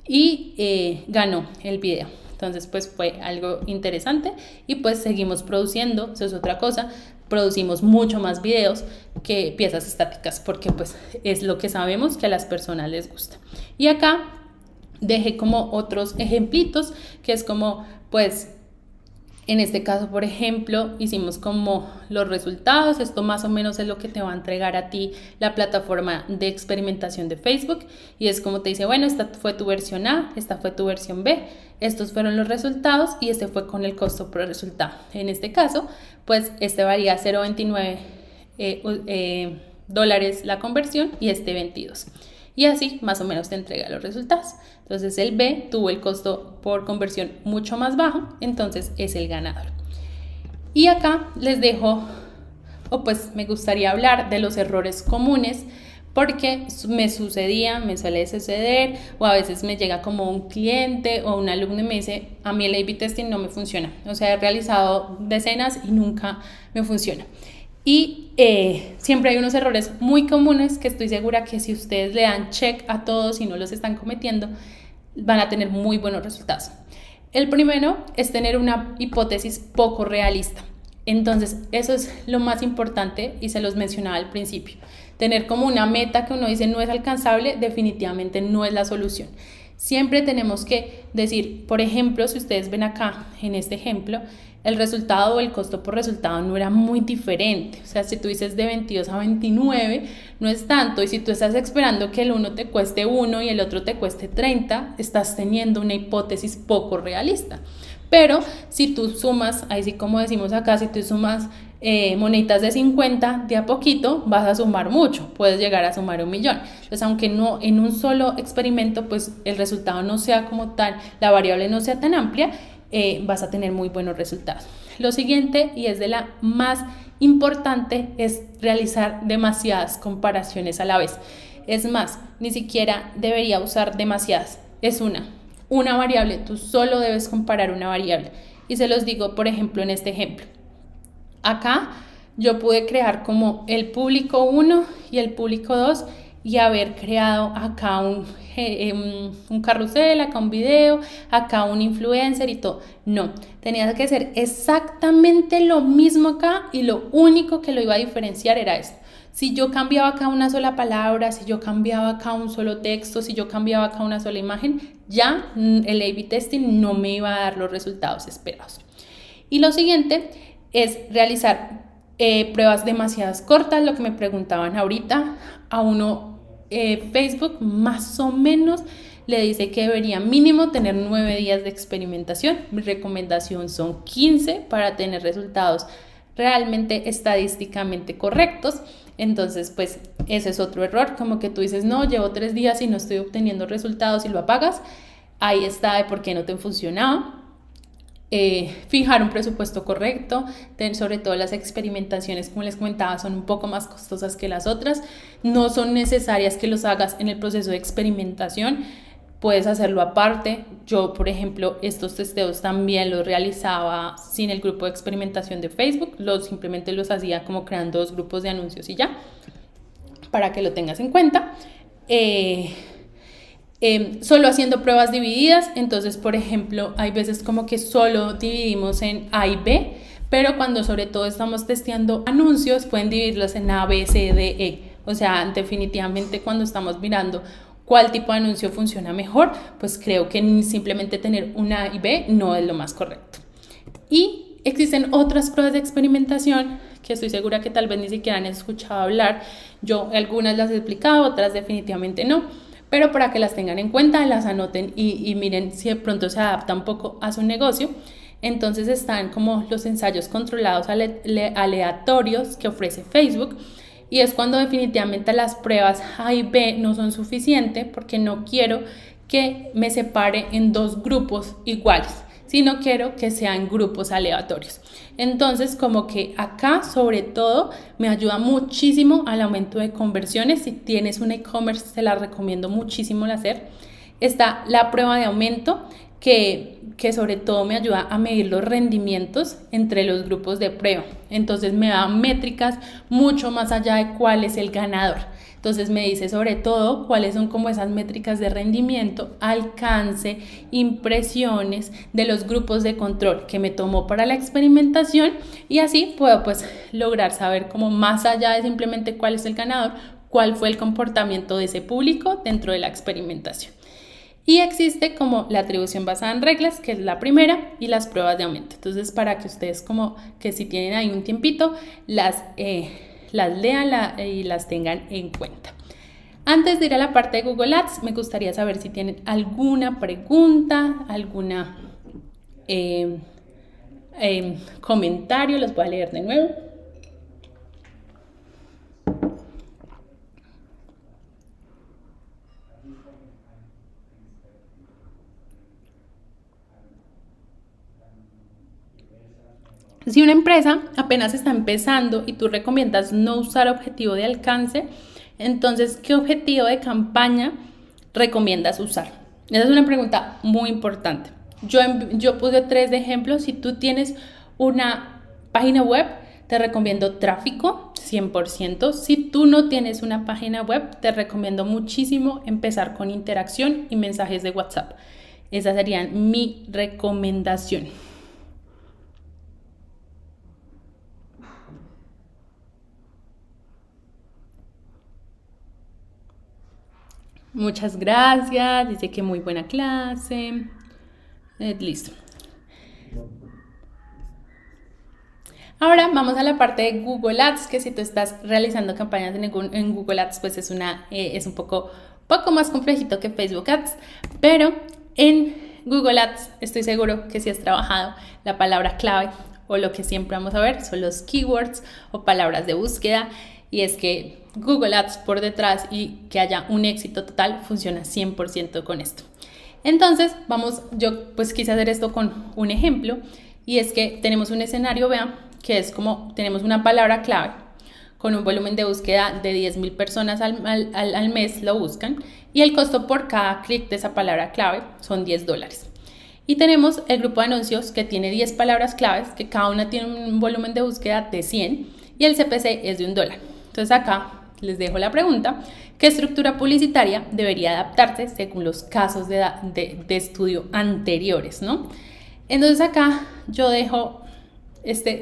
y ganó el video. Entonces pues fue algo interesante y pues seguimos produciendo, eso es otra cosa, producimos mucho más videos que piezas estáticas porque pues es lo que sabemos que a las personas les gusta. Y acá dejé como otros ejemplitos que es como pues en este caso, por ejemplo, hicimos como los resultados. Esto más o menos es lo que te va a entregar a ti la plataforma de experimentación de Facebook. Y es como te dice, bueno, esta fue tu versión A, esta fue tu versión B. Estos fueron los resultados y este fue con el costo por resultado. En este caso, pues este varía 0.29 dólares la conversión y este 22. Y así más o menos te entrega los resultados. Entonces el B tuvo el costo por conversión mucho más bajo, entonces es el ganador. Y acá les dejo, o pues me gustaría hablar de los errores comunes, porque me suele suceder, o a veces me llega como un cliente o un alumno y me dice, a mí el A/B testing no me funciona. O sea, he realizado decenas y nunca me funciona. Y siempre hay unos errores muy comunes que estoy segura que si ustedes le dan check a todos y no los están cometiendo, van a tener muy buenos resultados. El primero es tener una hipótesis poco realista. Entonces, eso es lo más importante y se los mencionaba al principio. Tener como una meta que uno dice no es alcanzable, definitivamente no es la solución. Siempre tenemos que decir, por ejemplo, si ustedes ven acá en este ejemplo, el resultado o el costo por resultado no era muy diferente. O sea, si tú dices de 22 a 29, no es tanto. Y si tú estás esperando que el uno te cueste 1 y el otro te cueste 30, estás teniendo una hipótesis poco realista. Pero si tú sumas, ahí sí como decimos acá, si tú sumas moneditas de 50, de a poquito vas a sumar mucho, puedes llegar a sumar 1 millón. Entonces, aunque no en un solo experimento, pues el resultado no sea como tal, la variable no sea tan amplia, vas a tener muy buenos resultados. Lo siguiente, y es de la más importante, es realizar demasiadas comparaciones a la vez. Es más, ni siquiera debería usar demasiadas, es una variable, tú solo debes comparar una variable. Y se los digo, por ejemplo, en este ejemplo. Acá yo pude crear como el público 1 y el público 2 y haber creado acá un carrusel, acá un video, acá un influencer y todo. No, tenía que ser exactamente lo mismo acá y lo único que lo iba a diferenciar era esto. Si yo cambiaba acá una sola palabra, si yo cambiaba acá un solo texto, si yo cambiaba acá una sola imagen, ya el A/B testing no me iba a dar los resultados esperados. Y lo siguiente es realizar pruebas demasiado cortas, lo que me preguntaban ahorita. A uno Facebook más o menos le dice que debería mínimo tener 9 días de experimentación. Mi recomendación son 15 para tener resultados realmente estadísticamente correctos. Entonces, pues ese es otro error, como que tú dices, no, llevo 3 días y no estoy obteniendo resultados y lo apagas. Ahí está de por qué no te funcionaba. Fijar un presupuesto correcto, sobre todo las experimentaciones, como les comentaba, son un poco más costosas que las otras, no son necesarias que los hagas en el proceso de experimentación, puedes hacerlo aparte. Yo, por ejemplo, estos testeos también los realizaba sin el grupo de experimentación de Facebook, simplemente los hacía como creando 2 grupos de anuncios y ya, para que lo tengas en cuenta. Solo haciendo pruebas divididas, entonces por ejemplo hay veces como que solo dividimos en A y B, pero cuando sobre todo estamos testeando anuncios pueden dividirlos en A, B, C, D, E. O sea, definitivamente cuando estamos mirando cuál tipo de anuncio funciona mejor, pues creo que simplemente tener un A y B no es lo más correcto. Y existen otras pruebas de experimentación que estoy segura que tal vez ni siquiera han escuchado hablar. Yo algunas las he explicado, otras definitivamente no. Pero para que las tengan en cuenta, las anoten y miren si de pronto se adapta un poco a su negocio. Entonces están como los ensayos controlados aleatorios que ofrece Facebook, y es cuando definitivamente las pruebas A y B no son suficientes porque no quiero que me separe en 2 grupos iguales, sino quiero que sean grupos aleatorios. Entonces, como que acá, sobre todo, me ayuda muchísimo al aumento de conversiones. Si tienes un e-commerce, te la recomiendo muchísimo hacer. Está la prueba de aumento, que sobre todo me ayuda a medir los rendimientos entre los grupos de prueba. Entonces me da métricas mucho más allá de cuál es el ganador. Entonces me dice sobre todo cuáles son como esas métricas de rendimiento, alcance, impresiones de los grupos de control que me tomó para la experimentación, y así puedo pues lograr saber como más allá de simplemente cuál es el ganador, cuál fue el comportamiento de ese público dentro de la experimentación. Y existe como la atribución basada en reglas, que es la primera, y las pruebas de aumento. Entonces, para que ustedes como que si tienen ahí un tiempito, las lean y las tengan en cuenta. Antes de ir a la parte de Google Ads, me gustaría saber si tienen alguna pregunta, alguna comentario. Los voy a leer de nuevo. Si una empresa apenas está empezando y tú recomiendas no usar objetivo de alcance, entonces, ¿qué objetivo de recomiendas usar? Esa es una pregunta muy importante. Yo puse 3 ejemplos. Si tú tienes una página web, te recomiendo tráfico 100%. Si tú no tienes una página web, te recomiendo muchísimo empezar con interacción y mensajes de WhatsApp. Esa sería mi recomendación. Muchas gracias, dice que muy buena clase. Listo. Ahora vamos a la parte de Google Ads, que si tú estás realizando campañas en Google Ads, pues es un poco más complejito que Facebook Ads, pero en Google Ads estoy seguro que si has trabajado la palabra clave, o lo que siempre vamos a ver son los keywords o palabras de búsqueda, y es que Google Ads por detrás y que haya un éxito total funciona 100% con esto. Entonces yo pues quise hacer esto con un ejemplo, y es que tenemos un escenario, vean, que es como tenemos una palabra clave con un volumen de búsqueda de 10,000 personas al mes lo buscan, y el costo por cada clic de esa palabra clave son $10. Y tenemos el grupo de anuncios que tiene 10 palabras claves, que cada una tiene un volumen de búsqueda de 100, y el CPC es de $1. Entonces acá les dejo la pregunta: ¿qué estructura publicitaria debería adaptarse según los casos de estudio anteriores, ¿no? Entonces acá yo dejo,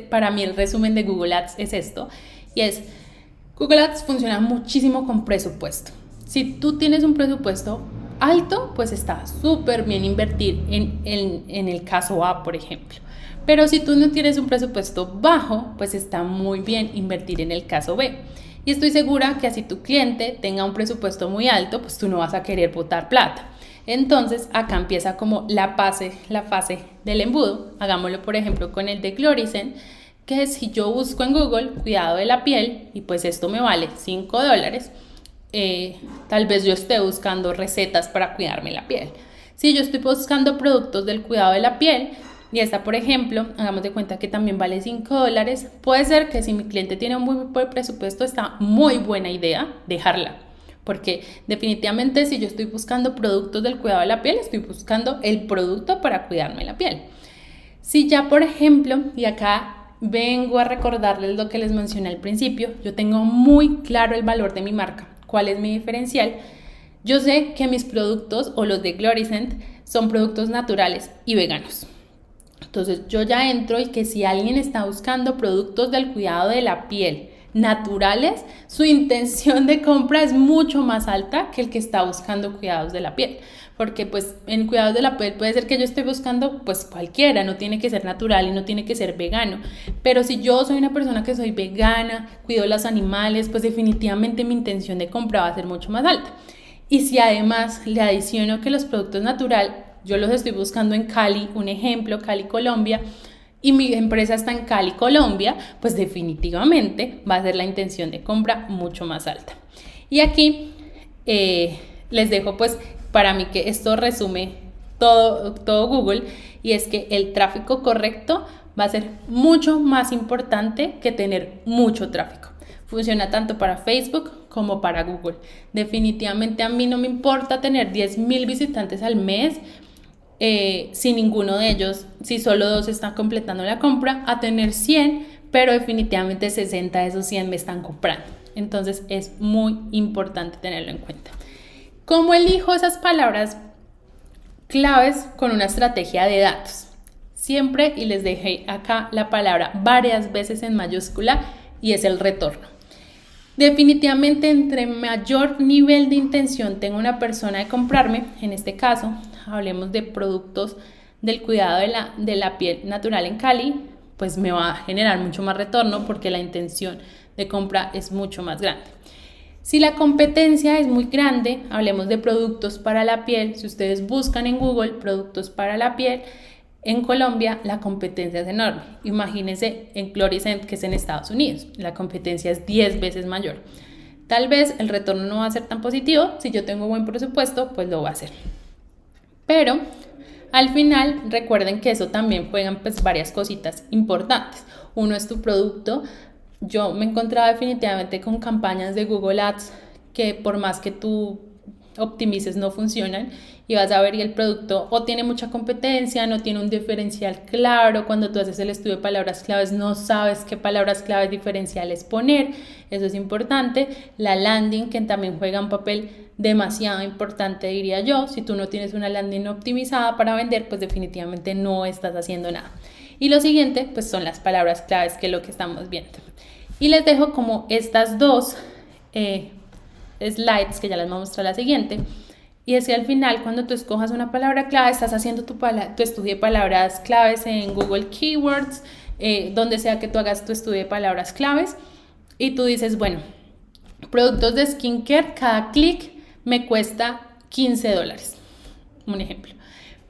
para mí el resumen de Google Ads es esto, y es: Google Ads funciona muchísimo con presupuesto. Si tú tienes un presupuesto alto, pues está súper bien invertir en el caso A, por ejemplo. Pero si tú no tienes un presupuesto bajo, pues está muy bien invertir en el caso B. Y estoy segura que así tu cliente tenga un presupuesto muy alto, pues tú no vas a querer botar plata. Entonces acá empieza como la fase del embudo. Hagámoslo por ejemplo con el de Gloricen, que si yo busco en Google cuidado de la piel, y pues esto me vale $5, tal vez yo esté buscando recetas para cuidarme la piel. Si yo estoy buscando productos del cuidado de la piel, y esta, por ejemplo, hagamos de cuenta que también vale $5, puede ser que si mi cliente tiene un muy buen presupuesto, está muy buena idea dejarla. Porque definitivamente si yo estoy buscando productos del cuidado de la piel, estoy buscando el producto para cuidarme la piel. Si ya, por ejemplo, y acá vengo a recordarles lo que les mencioné al principio, yo tengo muy claro el valor de mi marca, cuál es mi diferencial. Yo sé que mis productos o los de Gloricent son productos naturales y veganos. Entonces yo ya entro, y que si alguien está buscando productos del cuidado de la piel naturales, su intención de compra es mucho más alta que el que está buscando cuidados de la piel. Porque pues en cuidados de la piel puede ser que yo esté buscando pues cualquiera, no tiene que ser natural y no tiene que ser vegano. Pero si yo soy una persona que soy vegana, cuido los animales, pues definitivamente mi intención de compra va a ser mucho más alta. Y si además le adiciono que los productos naturales yo los estoy buscando en Cali, un ejemplo, Cali, Colombia, y mi empresa está en Cali, Colombia, pues definitivamente va a ser la intención de compra mucho más alta. Y aquí les dejo pues para mí que esto resume todo Google, y es que el tráfico correcto va a ser mucho más importante que tener mucho tráfico. Funciona tanto para Facebook como para Google. Definitivamente a mí no me importa tener 10,000 visitantes al mes si ninguno de ellos, si solo 2 están completando la compra, a tener 100, pero definitivamente 60 de esos 100 me están comprando. Entonces es muy importante tenerlo en cuenta. ¿Cómo elijo esas palabras claves? Con una estrategia de datos. Siempre, y les dejé acá la palabra varias veces en mayúscula, y es el retorno. Definitivamente, entre mayor nivel de intención tenga una persona de comprarme, en este caso, hablemos de productos del cuidado de la piel natural en Cali, pues me va a generar mucho más retorno porque la intención de compra es mucho más grande. Si la competencia es muy grande, hablemos de productos para la piel. Si ustedes buscan en Google productos para la piel, en Colombia la competencia es enorme. Imagínense en Cloricent, que es en Estados Unidos. La competencia es 10 veces mayor. Tal vez el retorno no va a ser tan positivo. Si yo tengo buen presupuesto, pues lo va a hacer. Pero al final recuerden que eso también juegan pues varias cositas importantes. Uno es tu producto. Yo me he encontrado definitivamente con campañas de Google Ads que por más que tú optimices no funcionan, y vas a ver y el producto o tiene mucha competencia, no tiene un diferencial claro. Cuando tú haces el estudio de palabras claves no sabes qué palabras claves diferenciales poner. Eso es importante. La landing, que también juega un papel demasiado importante, diría yo. Si tú no tienes una landing optimizada para vender, pues definitivamente no estás haciendo nada. Y lo siguiente pues son las palabras claves, que es lo que estamos viendo. Y les dejo como estas dos slides, que ya les voy a mostrar la siguiente. Y es que al final, cuando tú escojas una palabra clave, estás haciendo tu estudio de palabras claves en Google Keywords, donde sea que tú hagas tu estudio de palabras claves, y tú dices, bueno, productos de skincare, cada clic me cuesta $15, un ejemplo,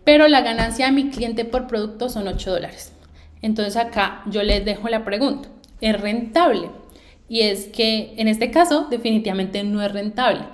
pero la ganancia de mi cliente por producto son $8. Entonces acá yo les dejo la pregunta, ¿es rentable? Y es que en este caso definitivamente no es rentable,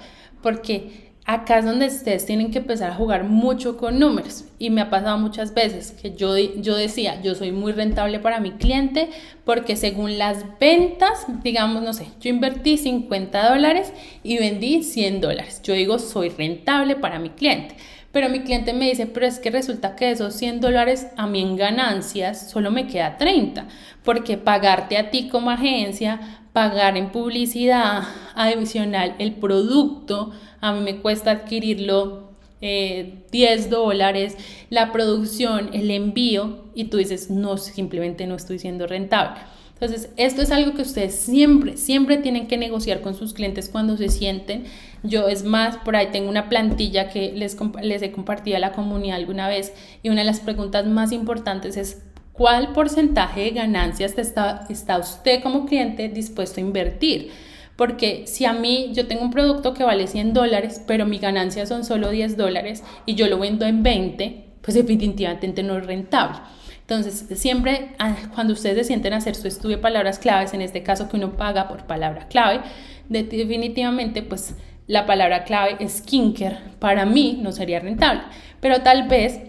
porque acá es donde ustedes tienen que empezar a jugar mucho con números. Y me ha pasado muchas veces que yo decía, yo soy muy rentable para mi cliente porque según las ventas, digamos, no sé, yo invertí $50 y vendí $100. Yo digo, soy rentable para mi cliente. Pero mi cliente me dice, pero es que resulta que esos $100 a mí en ganancias solo me queda 30, porque pagarte a ti como agencia, pagar en publicidad adicional el producto, a mí me cuesta adquirirlo $10, la producción, el envío, y tú dices, no, simplemente no estoy siendo rentable. Entonces, esto es algo que ustedes siempre tienen que negociar con sus clientes cuando se sienten. Yo, es más, por ahí tengo una plantilla que les he compartido a la comunidad alguna vez, y una de las preguntas más importantes es, ¿cuál porcentaje de ganancias está usted como cliente dispuesto a invertir? Porque si a mí, yo tengo un producto que vale $100, pero mis ganancias son solo $10 y yo lo vendo en 20, pues definitivamente no es rentable. Entonces, siempre cuando ustedes se sienten a hacer su estudio de palabras claves, en este caso que uno paga por palabra clave, definitivamente pues la palabra clave skincare para mí no sería rentable, pero tal vez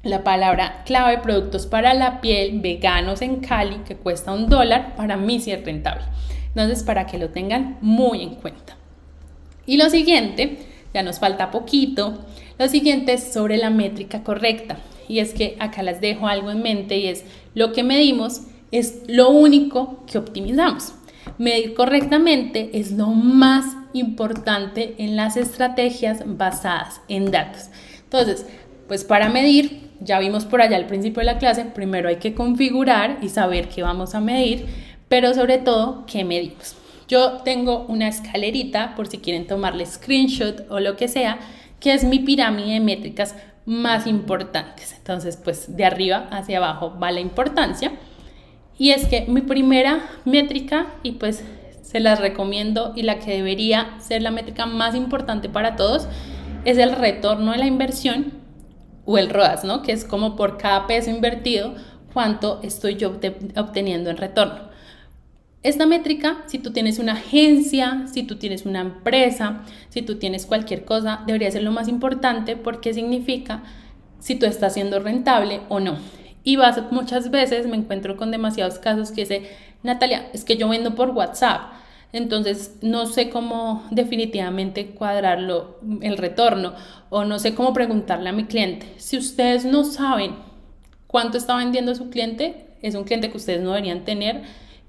la palabra clave productos para la piel veganos en Cali, que cuesta $1, para mí sí es rentable. Entonces, para que lo tengan muy en cuenta. Y lo siguiente, ya nos falta poquito, lo siguiente es sobre la métrica correcta. Y es que acá les dejo algo en mente, y es lo que medimos es lo único que optimizamos. Medir correctamente es lo más importante en las estrategias basadas en datos. Entonces, pues para medir, ya vimos por allá al principio de la clase, primero hay que configurar y saber qué vamos a medir, pero sobre todo, ¿qué medimos? Yo tengo una escalerita, por si quieren tomarle screenshot o lo que sea, que es mi pirámide de métricas más importantes. Entonces, pues de arriba hacia abajo va la importancia. Y es que mi primera métrica, y pues se las recomiendo, y la que debería ser la métrica más importante para todos, es el retorno de la inversión, o el ROAS, ¿no? Que es como por cada peso invertido, cuánto estoy yo obteniendo en retorno. Esta métrica, si tú tienes una agencia, si tú tienes una empresa, si tú tienes cualquier cosa, debería ser lo más importante, porque significa si tú estás siendo rentable o no. Y muchas veces me encuentro con demasiados casos que dice, Natalia, es que yo vendo por WhatsApp, entonces no sé cómo definitivamente cuadrarlo, el retorno, o no sé cómo preguntarle a mi cliente. Si ustedes no saben cuánto está vendiendo su cliente, es un cliente que ustedes no deberían tener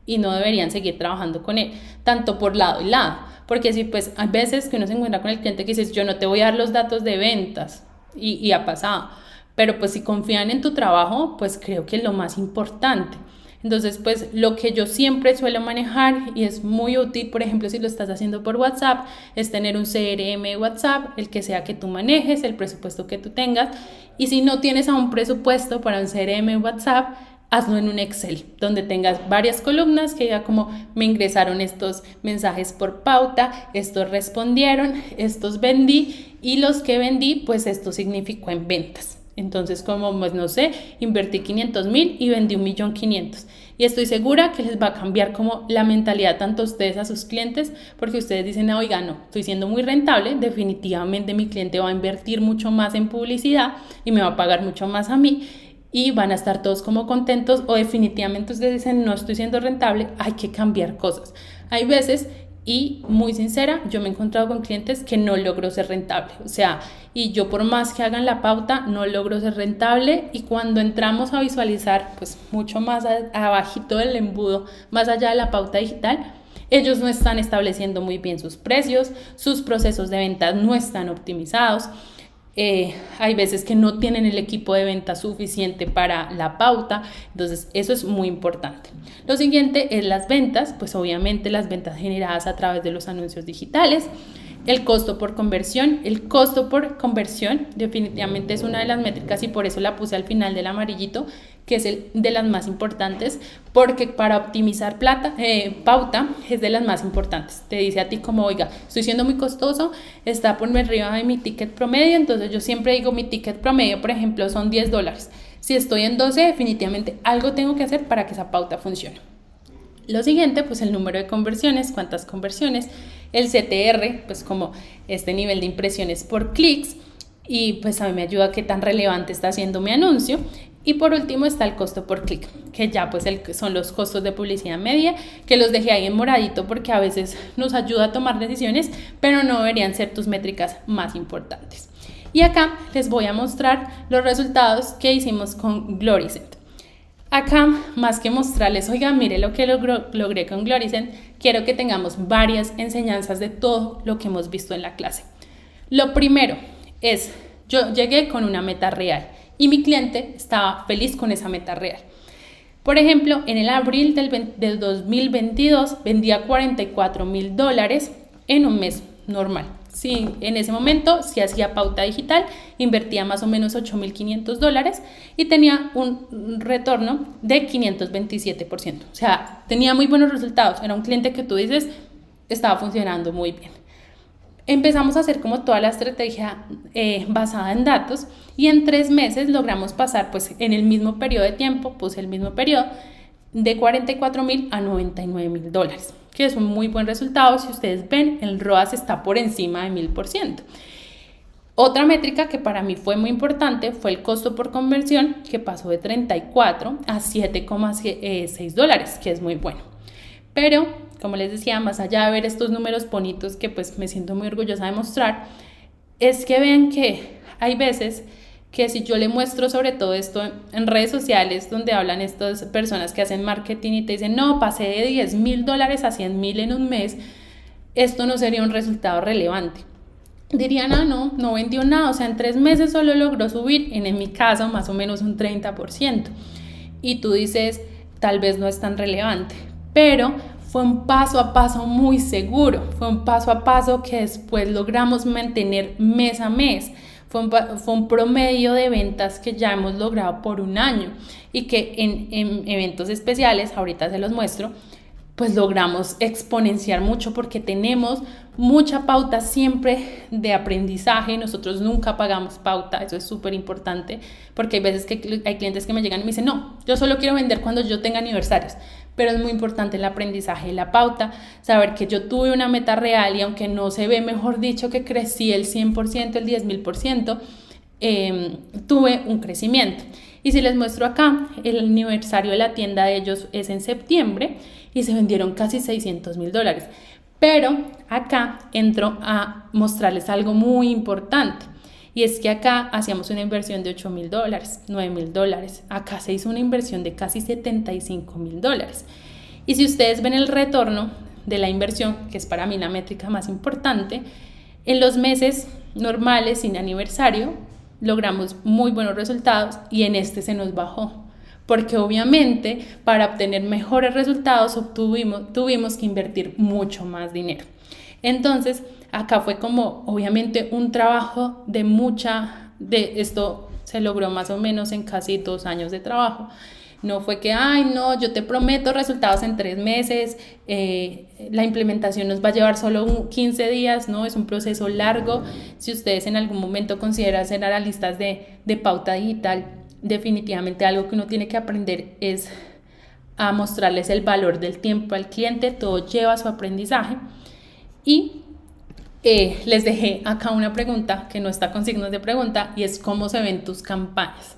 y no deberían seguir trabajando con él, tanto por lado y lado, porque si pues hay veces que uno se encuentra con el cliente que dice, yo no te voy a dar los datos de ventas, y ha pasado, pero pues si confían en tu trabajo, pues creo que es lo más importante. Entonces, pues lo que yo siempre suelo manejar y es muy útil, por ejemplo, si lo estás haciendo por WhatsApp, es tener un CRM de WhatsApp, el que sea que tú manejes, el presupuesto que tú tengas. Y si no tienes aún presupuesto para un CRM de WhatsApp, hazlo en un Excel, donde tengas varias columnas que diga como me ingresaron estos mensajes por pauta, estos respondieron, estos vendí y los que vendí, pues esto significó en ventas. Entonces, como, pues no sé, invertí 500,000 y vendí 1.500.000. Y estoy segura que les va a cambiar como la mentalidad tanto a ustedes, a sus clientes, porque ustedes dicen, oiga, no, estoy siendo muy rentable, definitivamente mi cliente va a invertir mucho más en publicidad y me va a pagar mucho más a mí y van a estar todos como contentos, o definitivamente ustedes dicen, no estoy siendo rentable, hay que cambiar cosas. Hay veces, y muy sincera, yo me he encontrado con clientes que no logro ser rentable, o sea, y yo por más que hagan la pauta, no logro ser rentable, y cuando entramos a visualizar, pues mucho más abajito del embudo, más allá de la pauta digital, ellos no están estableciendo muy bien sus precios, sus procesos de ventas no están optimizados. Hay veces que no tienen el equipo de venta suficiente para la pauta, entonces eso es muy importante. Lo siguiente es las ventas, pues obviamente las ventas generadas a través de los anuncios digitales. El costo por conversión. El costo por conversión definitivamente es una de las métricas y por eso la puse al final del amarillito, que es el de las más importantes, porque para optimizar pauta es de las más importantes. Te dice a ti como, oiga, estoy siendo muy costoso, está por arriba de mi ticket promedio, entonces yo siempre digo mi ticket promedio, por ejemplo, son $10. Si estoy en 12, definitivamente algo tengo que hacer para que esa pauta funcione. Lo siguiente, pues el número de conversiones, cuántas conversiones, el CTR, pues como este nivel de impresiones por clics, y pues a mí me ayuda a qué tan relevante está siendo mi anuncio. Y por último está el costo por clic, que ya pues son los costos de publicidad media, que los dejé ahí en moradito porque a veces nos ayuda a tomar decisiones, pero no deberían ser tus métricas más importantes. Y acá les voy a mostrar los resultados que hicimos con Gloricent. Acá, más que mostrarles, oigan, mire lo que logré con Gloricent, quiero que tengamos varias enseñanzas de todo lo que hemos visto en la clase. Lo primero es, yo llegué con una meta real y mi cliente estaba feliz con esa meta real. Por ejemplo, en el abril del 2022 vendía $44,000 en un mes normal. Sí, en ese momento, si hacía pauta digital, invertía más o menos $8,500 y tenía un retorno de 527%. O sea, tenía muy buenos resultados. Era un cliente que tú dices, estaba funcionando muy bien. Empezamos a hacer como toda la estrategia basada en datos y en 3 meses logramos pasar, pues en el mismo periodo de tiempo, pues el mismo periodo, de $44,000 a $99,000, que es un muy buen resultado. Si ustedes ven, el ROAS está por encima de 1000%. Otra métrica que para mí fue muy importante fue el costo por conversión, que pasó de 34 a $7,6, que es muy bueno. Pero, como les decía, más allá de ver estos números bonitos que pues me siento muy orgullosa de mostrar, es que vean que hay veces que si yo le muestro sobre todo esto en redes sociales donde hablan estas personas que hacen marketing y te dicen, no, pasé de $10,000 a 100,000 en un mes, esto no sería un resultado relevante. Dirían, no vendió nada, o sea, en 3 meses solo logró subir, en mi caso, más o menos un 30%. Y tú dices, tal vez no es tan relevante, pero fue un paso a paso muy seguro, fue un paso a paso que después logramos mantener mes a mes. Fue un promedio de ventas que ya hemos logrado por un año y que en eventos especiales, ahorita se los muestro, pues logramos exponenciar mucho porque tenemos mucha pauta siempre de aprendizaje. Nosotros nunca pagamos pauta, eso es súper importante, porque hay veces que hay clientes que me llegan y me dicen, no, yo solo quiero vender cuando yo tenga aniversarios, pero es muy importante el aprendizaje y la pauta, saber que yo tuve una meta real y aunque no se ve, mejor dicho, que crecí el 100%, el 10,000%, tuve un crecimiento. Y si les muestro acá, el aniversario de la tienda de ellos es en septiembre y se vendieron casi $600,000. Pero acá entro a mostrarles algo muy importante. Y es que acá hacíamos una inversión de $8,000, $9,000. Acá se hizo una inversión de casi $75,000. Y si ustedes ven el retorno de la inversión, que es para mí la métrica más importante, en los meses normales sin aniversario logramos muy buenos resultados y en este se nos bajó. Porque obviamente para obtener mejores resultados tuvimos que invertir mucho más dinero. Entonces acá fue como obviamente un trabajo de esto se logró más o menos en casi 2 años de trabajo. No fue que, ay no, yo te prometo resultados en 3 meses, la implementación nos va a llevar solo 15 días, no, es un proceso largo. Si ustedes en algún momento consideran ser analistas de pauta digital, definitivamente algo que uno tiene que aprender es a mostrarles el valor del tiempo al cliente, todo lleva su aprendizaje. Y les dejé acá una pregunta que no está con signos de pregunta y es cómo se ven tus campañas.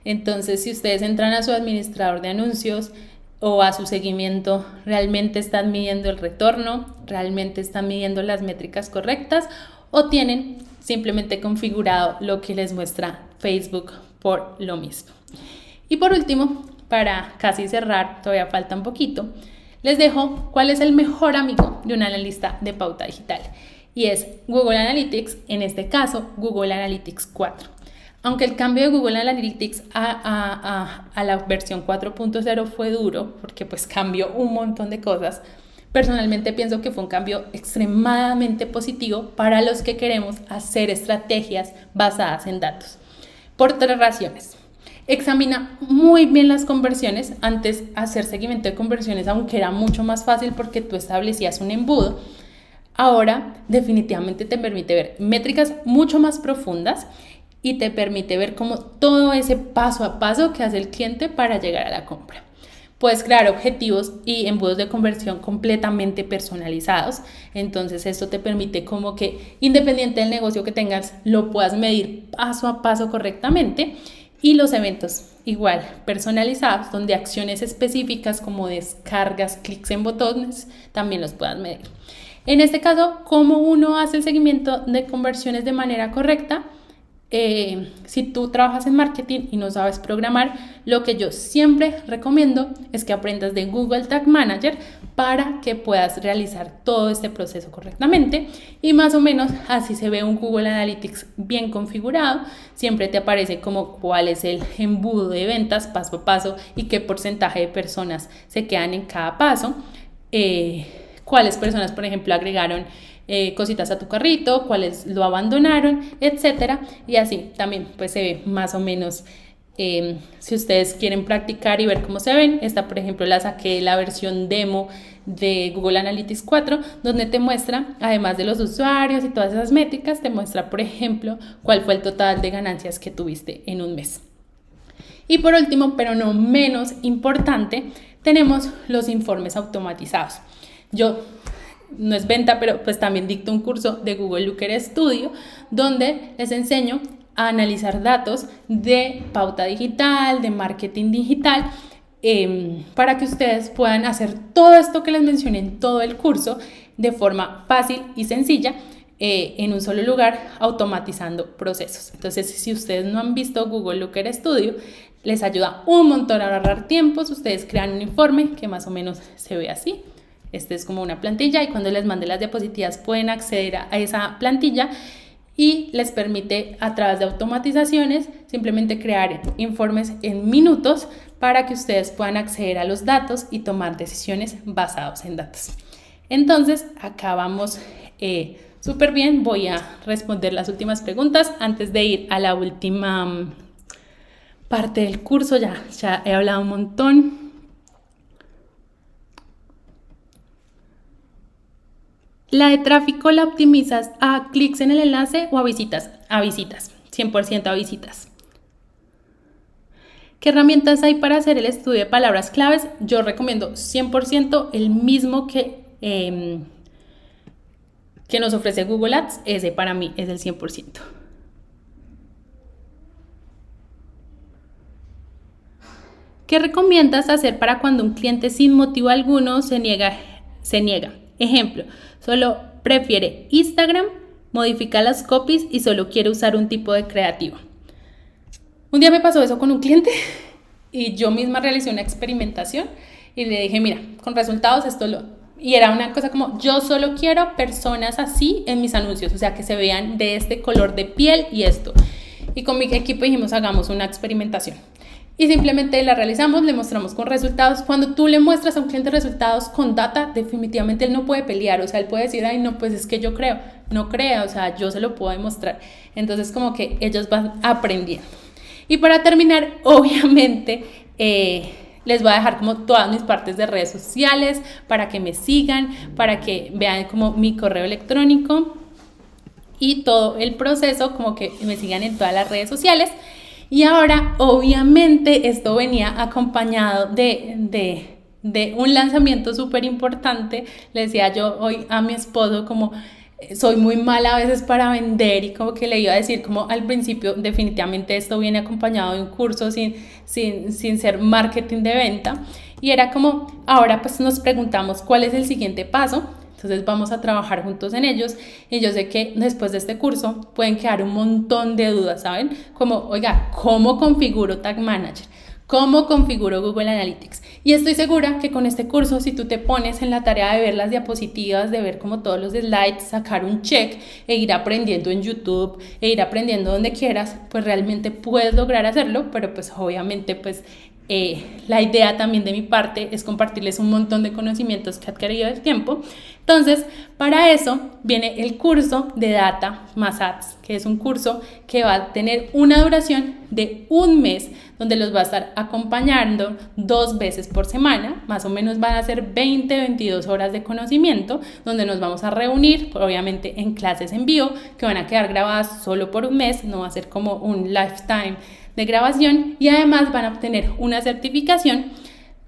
Entonces, si ustedes entran a su administrador de anuncios o a su seguimiento, ¿realmente están midiendo el retorno? ¿Realmente están midiendo las métricas correctas? ¿O tienen simplemente configurado lo que les muestra Facebook por lo mismo? Y por último, para casi cerrar, todavía falta un poquito, les dejo cuál es el mejor amigo de un analista de pauta digital. Y es Google Analytics, en este caso Google Analytics 4. Aunque el cambio de Google Analytics a la versión 4.0 fue duro, porque pues cambió un montón de cosas, personalmente pienso que fue un cambio extremadamente positivo para los que queremos hacer estrategias basadas en datos. Por 3 razones. Examina muy bien las conversiones. Antes hacer seguimiento de conversiones, aunque era mucho más fácil porque tú establecías un embudo, ahora definitivamente te permite ver métricas mucho más profundas y te permite ver como todo ese paso a paso que hace el cliente para llegar a la compra. Puedes crear objetivos y embudos de conversión completamente personalizados. Entonces esto te permite como que independiente del negocio que tengas, lo puedas medir paso a paso correctamente. Y los eventos igual personalizados, donde acciones específicas como descargas, clics en botones, también los puedas medir. En este caso, ¿cómo uno hace el seguimiento de conversiones de manera correcta? Si tú trabajas en marketing y no sabes programar, lo que yo siempre recomiendo es que aprendas de Google Tag Manager para que puedas realizar todo este proceso correctamente y más o menos así se ve un Google Analytics bien configurado. Siempre te aparece como cuál es el embudo de ventas paso a paso y qué porcentaje de personas se quedan en cada paso, cuáles personas por ejemplo agregaron cositas a tu carrito, cuáles lo abandonaron, etcétera. Y así también pues se ve más o menos. Si ustedes quieren practicar y ver cómo se ven, esta por ejemplo la saqué la versión demo de Google Analytics 4, donde te muestra, además de los usuarios y todas esas métricas, te muestra por ejemplo cuál fue el total de ganancias que tuviste en un mes. Y por último, pero no menos importante, tenemos los informes automatizados. No es venta, pero pues también dicto un curso de Google Looker Studio donde les enseño a analizar datos de pauta digital, de marketing digital, para que ustedes puedan hacer todo esto que les mencioné en todo el curso de forma fácil y sencilla, en un solo lugar, automatizando procesos. Entonces, si ustedes no han visto Google Looker Studio, les ayuda un montón a ahorrar tiempos. Ustedes crean un informe que más o menos se ve así. Este es como una plantilla y cuando les mande las diapositivas pueden acceder a esa plantilla y les permite a través de automatizaciones simplemente crear informes en minutos para que ustedes puedan acceder a los datos y tomar decisiones basadas en datos. Entonces acá vamos súper bien. Voy a responder las últimas preguntas antes de ir a la última parte del curso. Ya he hablado un montón. ¿La de tráfico la optimizas a clics en el enlace o a visitas? A visitas, 100% a visitas. ¿Qué herramientas hay para hacer el estudio de palabras claves? Yo recomiendo 100% el mismo que nos ofrece Google Ads. Ese para mí es el 100%. ¿Qué recomiendas hacer para cuando un cliente sin motivo alguno se niega? Ejemplo, solo prefiere Instagram, modifica las copies y solo quiere usar un tipo de creativo. Un día me pasó eso con un cliente y yo misma realicé una experimentación y le dije, mira, con resultados y era una cosa como, yo solo quiero personas así en mis anuncios, o sea, que se vean de este color de piel y esto. Y con mi equipo dijimos, hagamos una experimentación. Y simplemente la realizamos, le mostramos con resultados. Cuando tú le muestras a un cliente resultados con data, definitivamente él no puede pelear, o sea, él puede decir, ay, no, pues es que yo creo, no crea, o sea, yo se lo puedo demostrar. Entonces, como que ellos van aprendiendo. Y para terminar, obviamente, les voy a dejar como todas mis partes de redes sociales para que me sigan, para que vean como mi correo electrónico y todo el proceso, como que me sigan en todas las redes sociales. Y ahora, obviamente, esto venía acompañado de un lanzamiento súper importante. Le decía yo hoy a mi esposo como soy muy mala a veces para vender y como que le iba a decir como al principio, definitivamente esto viene acompañado de un curso sin ser marketing de venta. Y era como, ahora pues nos preguntamos cuál es el siguiente paso. Entonces vamos a trabajar juntos en ellos y yo sé que después de este curso pueden quedar un montón de dudas, ¿saben? Como, oiga, ¿cómo configuro Tag Manager? ¿Cómo configuro Google Analytics? Y estoy segura que con este curso, si tú te pones en la tarea de ver las diapositivas, de ver como todos los slides, sacar un check e ir aprendiendo en YouTube, e ir aprendiendo donde quieras, pues realmente puedes lograr hacerlo, pero pues obviamente pues la idea también de mi parte es compartirles un montón de conocimientos que he adquirido el tiempo. Entonces, para eso viene el curso de Data más Ads, que es un curso que va a tener una duración de un mes, donde los va a estar acompañando 2 veces por semana, más o menos van a ser 22 horas de conocimiento, donde nos vamos a reunir, obviamente en clases en vivo, que van a quedar grabadas solo por un mes, no va a ser como un lifetime de grabación, y además van a obtener una certificación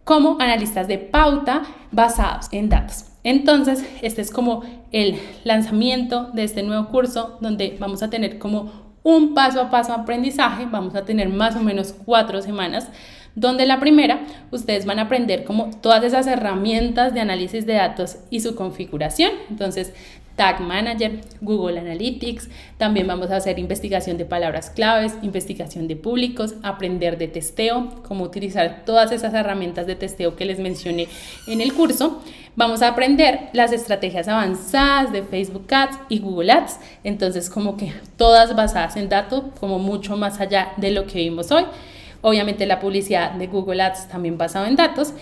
como analistas de pauta basados en datos. Entonces, este es como el lanzamiento de este nuevo curso, donde vamos a tener como un paso a paso aprendizaje. Vamos a tener más o menos 4 semanas, donde la primera ustedes van a aprender como todas esas herramientas de análisis de datos y su configuración. Entonces, Tag Manager, Google Analytics, también vamos a hacer investigación de palabras claves, investigación de públicos, aprender de testeo, cómo utilizar todas esas herramientas de testeo que les mencioné en el curso. Vamos a aprender las estrategias avanzadas de Facebook Ads y Google Ads, entonces como que todas basadas en datos, como mucho más allá de lo que vimos hoy. Obviamente la publicidad de Google Ads también basado en datos.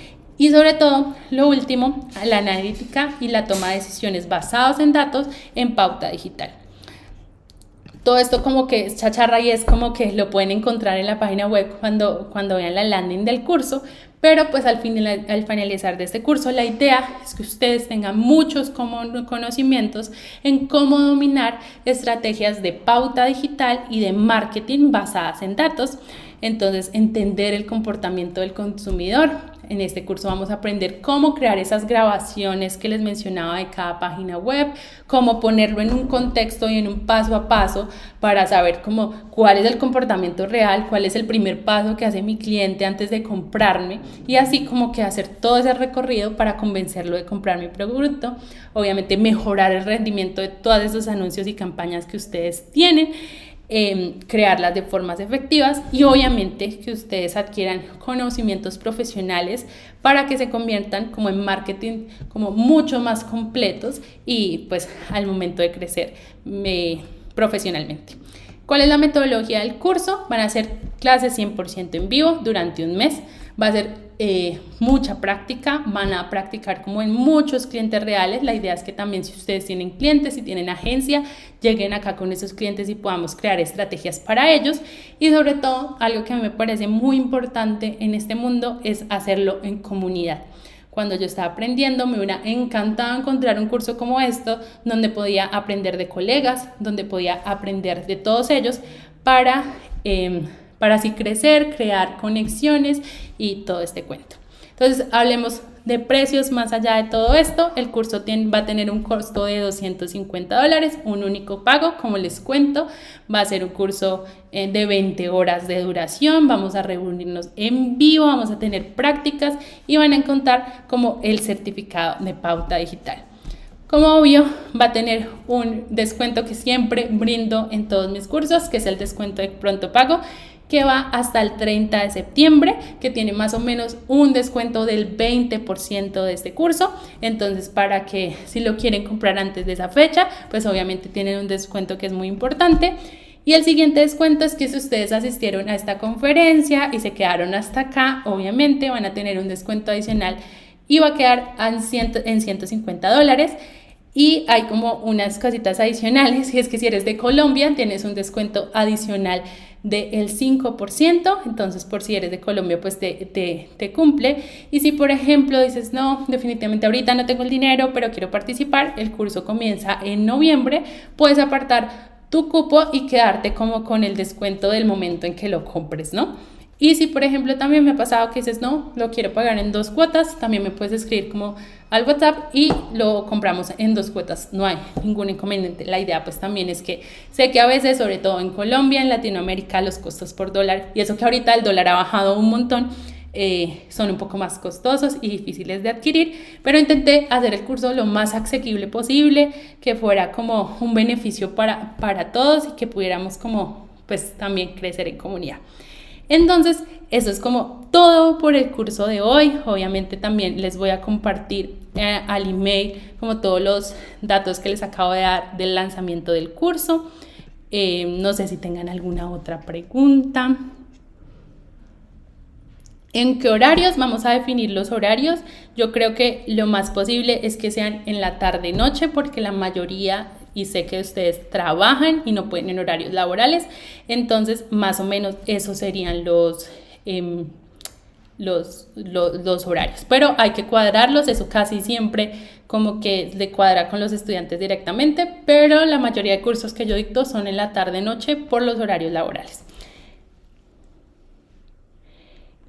Y sobre todo, lo último, la analítica y la toma de decisiones basados en datos en pauta digital. Todo esto como que es chacharra y es como que lo pueden encontrar en la página web cuando vean la landing del curso, pero pues al finalizar de este curso la idea es que ustedes tengan muchos conocimientos en cómo dominar estrategias de pauta digital y de marketing basadas en datos. Entonces, entender el comportamiento del consumidor. En este curso vamos a aprender cómo crear esas grabaciones que les mencionaba de cada página web, cómo ponerlo en un contexto y en un paso a paso para saber cuál es el comportamiento real, cuál es el primer paso que hace mi cliente antes de comprarme, y así como que hacer todo ese recorrido para convencerlo de comprar mi producto. Obviamente mejorar el rendimiento de todos esos anuncios y campañas que ustedes tienen. Crearlas de formas efectivas y obviamente que ustedes adquieran conocimientos profesionales para que se conviertan como en marketing como mucho más completos y pues al momento de crecer profesionalmente. ¿Cuál es la metodología del curso? Van a ser clases 100% en vivo durante un mes. Va a ser mucha práctica, van a practicar como en muchos clientes reales. La idea es que también si ustedes tienen clientes, si tienen agencia, lleguen acá con esos clientes y podamos crear estrategias para ellos. Y sobre todo, algo que a mí me parece muy importante en este mundo es hacerlo en comunidad. Cuando yo estaba aprendiendo, me hubiera encantado encontrar un curso como esto, donde podía aprender de colegas, donde podía aprender de todos ellos para así crecer, crear conexiones y todo este cuento. Entonces, hablemos de precios, más allá de todo esto, el curso va a tener un costo de $250, un único pago, como les cuento, va a ser un curso de 20 horas de duración, vamos a reunirnos en vivo, vamos a tener prácticas y van a encontrar como el certificado de pauta digital. Como obvio, va a tener un descuento que siempre brindo en todos mis cursos, que es el descuento de pronto pago, que va hasta el 30 de septiembre, que tiene más o menos un descuento del 20% de este curso. Entonces, para que si lo quieren comprar antes de esa fecha, pues obviamente tienen un descuento que es muy importante. Y el siguiente descuento es que si ustedes asistieron a esta conferencia y se quedaron hasta acá, obviamente van a tener un descuento adicional y va a quedar en $150. Y hay como unas cositas adicionales, y es que si eres de Colombia tienes un descuento adicional del 5%, entonces por si eres de Colombia pues te cumple. Y si por ejemplo dices no, definitivamente ahorita no tengo el dinero pero quiero participar, el curso comienza en noviembre, puedes apartar tu cupo y quedarte como con el descuento del momento en que lo compres, ¿no? Y si por ejemplo también me ha pasado que dices no, lo quiero pagar en 2 cuotas, también me puedes escribir como al WhatsApp y lo compramos en 2 cuotas, no hay ningún inconveniente. La idea pues también es que sé que a veces, sobre todo en Colombia, en Latinoamérica, los costos por dólar, y eso que ahorita el dólar ha bajado un montón, son un poco más costosos y difíciles de adquirir, pero intenté hacer el curso lo más asequible posible, que fuera como un beneficio para todos y que pudiéramos como pues también crecer en comunidad. Entonces, eso es como todo por el curso de hoy. Obviamente también les voy a compartir al email como todos los datos que les acabo de dar del lanzamiento del curso. No sé si tengan alguna otra pregunta. ¿En qué horarios? Vamos a definir los horarios. Yo creo que lo más posible es que sean en la tarde-noche, porque la mayoría, y sé que ustedes trabajan y no pueden en horarios laborales, entonces más o menos esos serían los horarios, pero hay que cuadrarlos, eso casi siempre como que le cuadra con los estudiantes directamente, pero la mayoría de cursos que yo dicto son en la tarde-noche por los horarios laborales.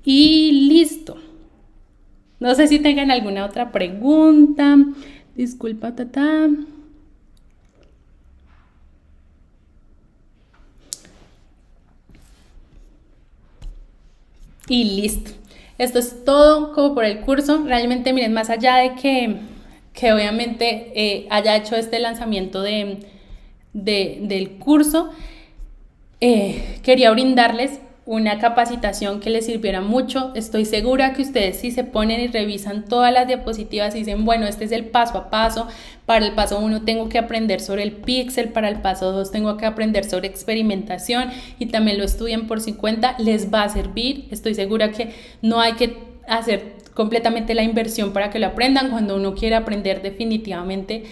Y listo. No sé si tengan alguna otra pregunta. Disculpa, tata. Y listo. Esto es todo como por el curso. Realmente, miren, más allá de que obviamente haya hecho este lanzamiento del curso, quería brindarles una capacitación que les sirviera mucho. Estoy segura que ustedes, si se ponen y revisan todas las diapositivas y dicen, bueno, este es el paso a paso, para el paso 1 tengo que aprender sobre el píxel, para el paso 2 tengo que aprender sobre experimentación, y también lo estudian por su cuenta, les va a servir. Estoy segura que no hay que hacer completamente la inversión para que lo aprendan. Cuando uno quiere aprender, definitivamente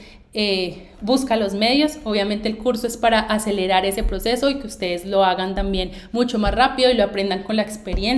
busca los medios. Obviamente el curso es para acelerar ese proceso y que ustedes lo hagan también mucho más rápido y lo aprendan con la experiencia.